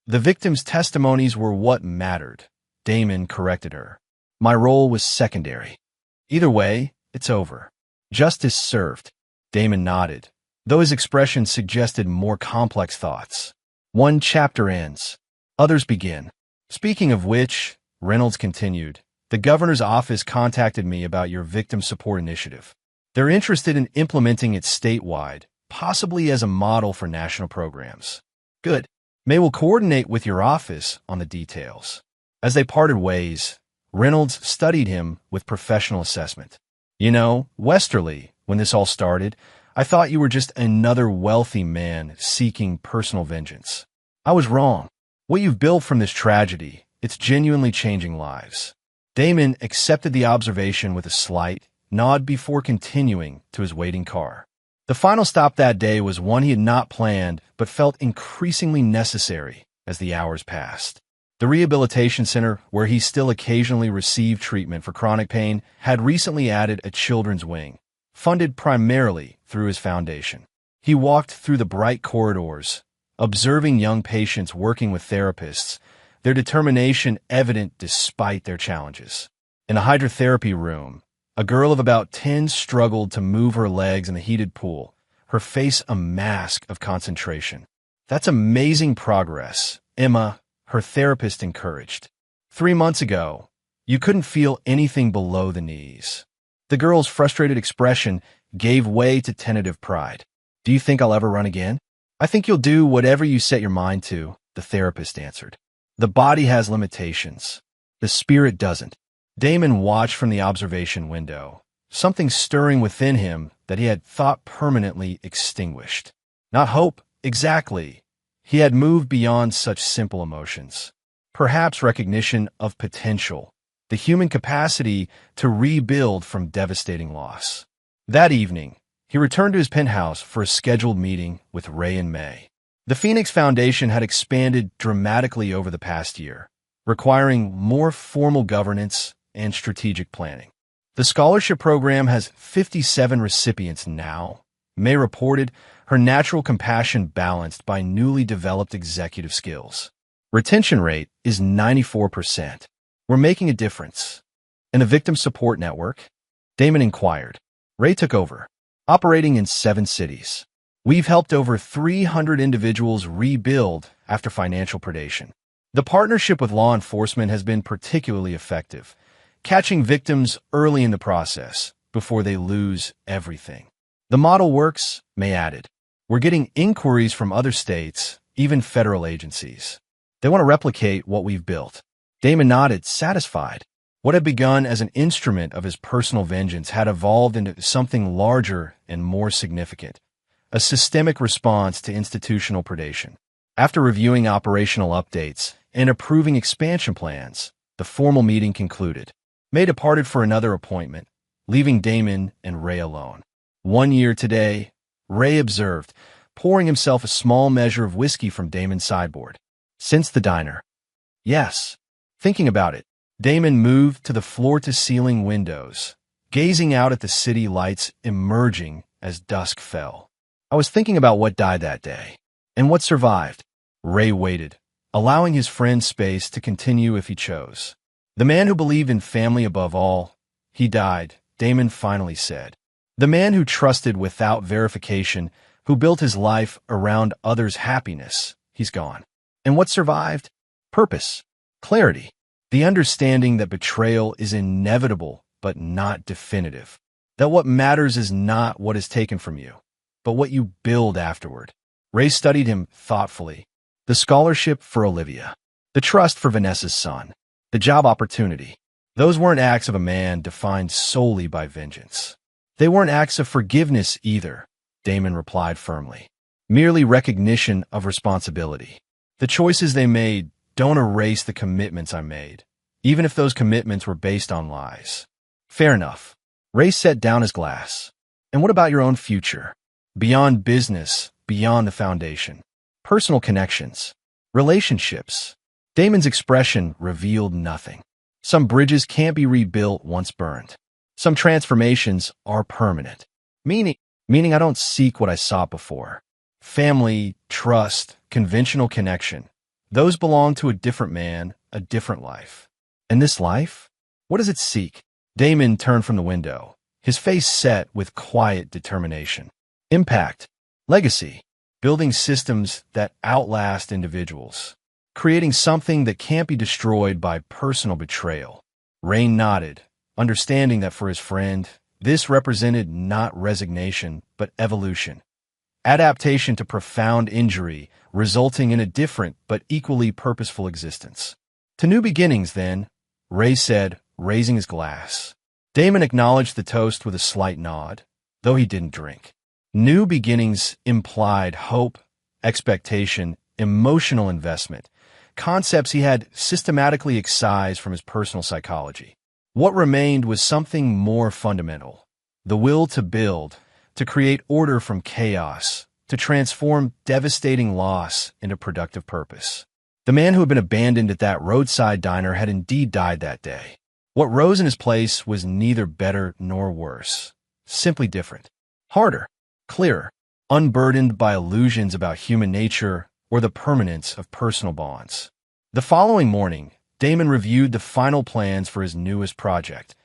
The victims' testimonies were what mattered. Damon corrected her. My role was secondary. Either way, it's over. Justice served. Damon nodded, though his expression suggested more complex thoughts. One chapter ends. Others begin. Speaking of which, Reynolds continued, the governor's office contacted me about your victim support initiative. They're interested in implementing it statewide, possibly as a model for national programs. Good. May will coordinate with your office on the details. As they parted ways, Reynolds studied him with professional assessment. You know, Westerly, when this all started, I thought you were just another wealthy man seeking personal vengeance. I was wrong. What you've built from this tragedy, it's genuinely changing lives. Damon accepted the observation with a slight nod before continuing to his waiting car. The final stop that day was one he had not planned but felt increasingly necessary as the hours passed. The rehabilitation center, where he still occasionally received treatment for chronic pain, had recently added a children's wing, funded primarily through his foundation. He walked through the bright corridors, observing young patients working with therapists, their determination evident despite their challenges. In a hydrotherapy room, a girl of about 10 struggled to move her legs in the heated pool, her face a mask of concentration. That's amazing progress, Emma, her therapist encouraged. 3 months ago, you couldn't feel anything below the knees. The girl's frustrated expression gave way to tentative pride. Do you think I'll ever run again? I think you'll do whatever you set your mind to, the therapist answered. The body has limitations. The spirit doesn't. Damon watched from the observation window, something stirring within him that he had thought permanently extinguished. Not hope, exactly. He had moved beyond such simple emotions. Perhaps recognition of potential, the human capacity to rebuild from devastating loss. That evening, he returned to his penthouse for a scheduled meeting with Ray and May. The Phoenix Foundation had expanded dramatically over the past year, requiring more formal governance and strategic planning. The scholarship program has 57 recipients now, May reported, her natural compassion balanced by newly developed executive skills. Retention rate is 94%. We're making a difference. And the victim support network? Damon inquired. Ray took over, operating in 7 cities. We've helped over 300 individuals rebuild after financial predation. The partnership with law enforcement has been particularly effective, catching victims early in the process before they lose everything. The model works, May added. We're getting inquiries from other states, even federal agencies. They want to replicate what we've built. Damon nodded, satisfied. What had begun as an instrument of his personal vengeance had evolved into something larger and more significant, a systemic response to institutional predation. After reviewing operational updates and approving expansion plans, the formal meeting concluded. May departed for another appointment, leaving Damon and Ray alone. 1 year today, Ray observed, pouring himself a small measure of whiskey from Damon's sideboard. Since the diner. Yes. Thinking about it, Damon moved to the floor-to-ceiling windows, gazing out at the city lights emerging as dusk fell. I was thinking about what died that day, and what survived. Ray waited, allowing his friend space to continue if he chose. The man who believed in family above all, he died, Damon finally said. The man who trusted without verification, who built his life around others' happiness, he's gone. And what survived? Purpose, clarity, the understanding that betrayal is inevitable but not definitive, that what matters is not what is taken from you, but what you build afterward. Ray studied him thoughtfully. The scholarship for Olivia, the trust for Vanessa's son, the job opportunity. Those weren't acts of a man defined solely by vengeance. They weren't acts of forgiveness either, Damon replied firmly. Merely recognition of responsibility. The choices they made don't erase the commitments I made, even if those commitments were based on lies. Fair enough. Ray set down his glass. And what about your own future? Beyond business, beyond the foundation. Personal connections. Relationships. Damon's expression revealed nothing. Some bridges can't be rebuilt once burned. Some transformations are permanent. Meaning I don't seek what I sought before. Family, trust, conventional connection. Those belong to a different man, a different life. And this life? What does it seek? Damon turned from the window, his face set with quiet determination. Impact. Legacy. Building systems that outlast individuals. Creating something that can't be destroyed by personal betrayal. Rain nodded, understanding that for his friend, this represented not resignation, but evolution. Adaptation to profound injury, resulting in a different but equally purposeful existence. To new beginnings, then, Ray said, raising his glass. Damon acknowledged the toast with a slight nod, though he didn't drink. New beginnings implied hope, expectation, emotional investment, concepts he had systematically excised from his personal psychology. What remained was something more fundamental, the will to build, to create order from chaos, to transform devastating loss into productive purpose. The man who had been abandoned at that roadside diner had indeed died that day. What rose in his place was neither better nor worse, simply different. Harder, clearer, unburdened by illusions about human nature or the permanence of personal bonds. The following morning, Damon reviewed the final plans for his newest project,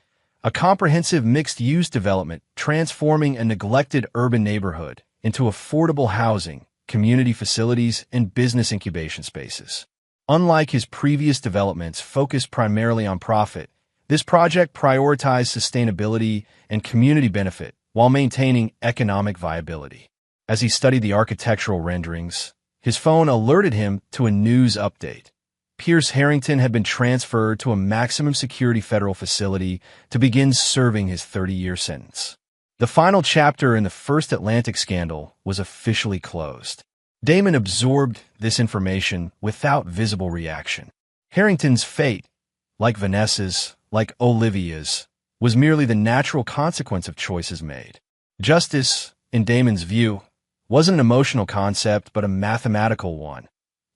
a comprehensive mixed-use development transforming a neglected urban neighborhood into affordable housing, community facilities, and business incubation spaces. Unlike his previous developments focused primarily on profit, this project prioritized sustainability and community benefit while maintaining economic viability. As he studied the architectural renderings, his phone alerted him to a news update. Pierce Harrington had been transferred to a maximum security federal facility to begin serving his 30-year sentence. The final chapter in the First Atlantic scandal was officially closed. Damon absorbed this information without visible reaction. Harrington's fate, like Vanessa's, like Olivia's, was merely the natural consequence of choices made. Justice, in Damon's view, wasn't an emotional concept but a mathematical one.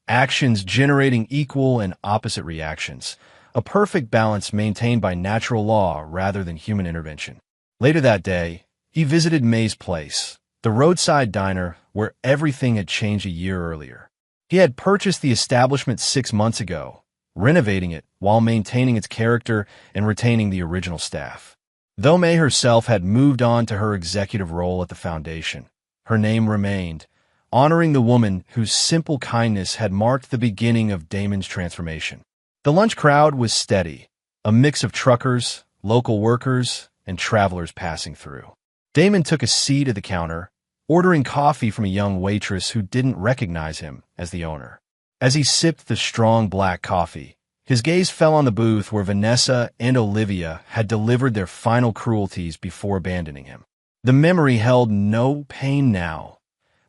Actions generating equal and opposite reactions, a perfect balance maintained by natural law rather than human intervention. Later that day, he visited May's place, the roadside diner where everything had changed a year earlier. He had purchased the establishment 6 months ago, renovating it while maintaining its character and retaining the original staff. Though May herself had moved on to her executive role at the foundation, her name remained, honoring the woman whose simple kindness had marked the beginning of Damon's transformation. The lunch crowd was steady, a mix of truckers, local workers, and travelers passing through. Damon took a seat at the counter, ordering coffee from a young waitress who didn't recognize him as the owner. As he sipped the strong black coffee, his gaze fell on the booth where Vanessa and Olivia had delivered their final cruelties before abandoning him. The memory held no pain now,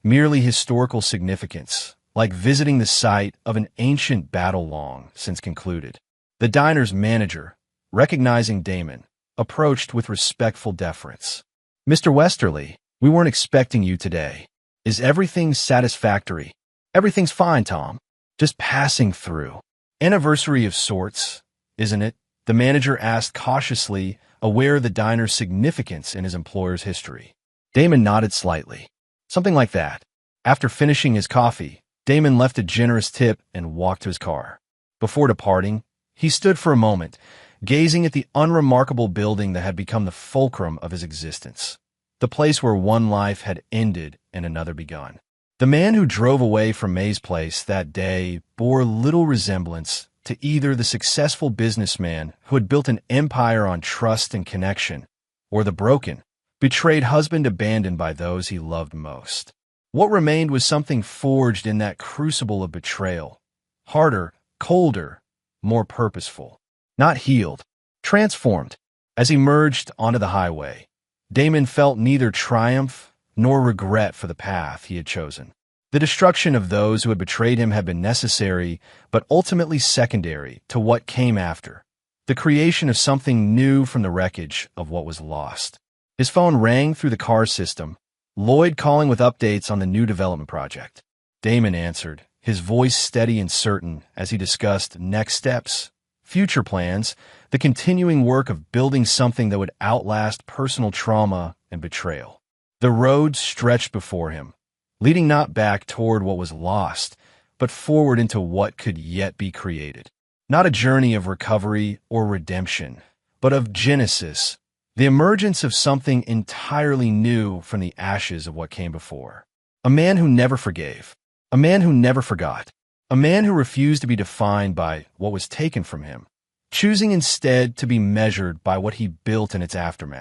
merely historical significance, like visiting the site of an ancient battle long since concluded. The diner's manager, recognizing Damon, approached with respectful deference. "Mr. Westerly, we weren't expecting you today. Is everything satisfactory?" "Everything's fine, Tom. Just passing through." "Anniversary of sorts, isn't it?" the manager asked cautiously, aware of the diner's significance in his employer's history. Damon nodded slightly. "Something like that." After finishing his coffee, Damon left a generous tip and walked to his car. Before departing, he stood for a moment, gazing at the unremarkable building that had become the fulcrum of his existence, the place where one life had ended and another begun. The man who drove away from May's place that day bore little resemblance to either the successful businessman who had built an empire on trust and connection, or the broken, betrayed husband abandoned by those he loved most. What remained was something forged in that crucible of betrayal, harder, colder, more purposeful. Not healed, transformed. As he merged onto the highway, Damon felt neither triumph nor regret for the path he had chosen. The destruction of those who had betrayed him had been necessary, but ultimately secondary to what came after, the creation of something new from the wreckage of what was lost. His phone rang through the car system, Lloyd calling with updates on the new development project. Damon answered, his voice steady and certain as he discussed next steps, future plans, the continuing work of building something that would outlast personal trauma and betrayal. The road stretched before him, leading not back toward what was lost, but forward into what could yet be created. Not a journey of recovery or redemption, but of genesis, the emergence of something entirely new from the ashes of what came before. A man who never forgave, a man who never forgot, a man who refused to be defined by what was taken from him, choosing instead to be measured by what he built in its aftermath.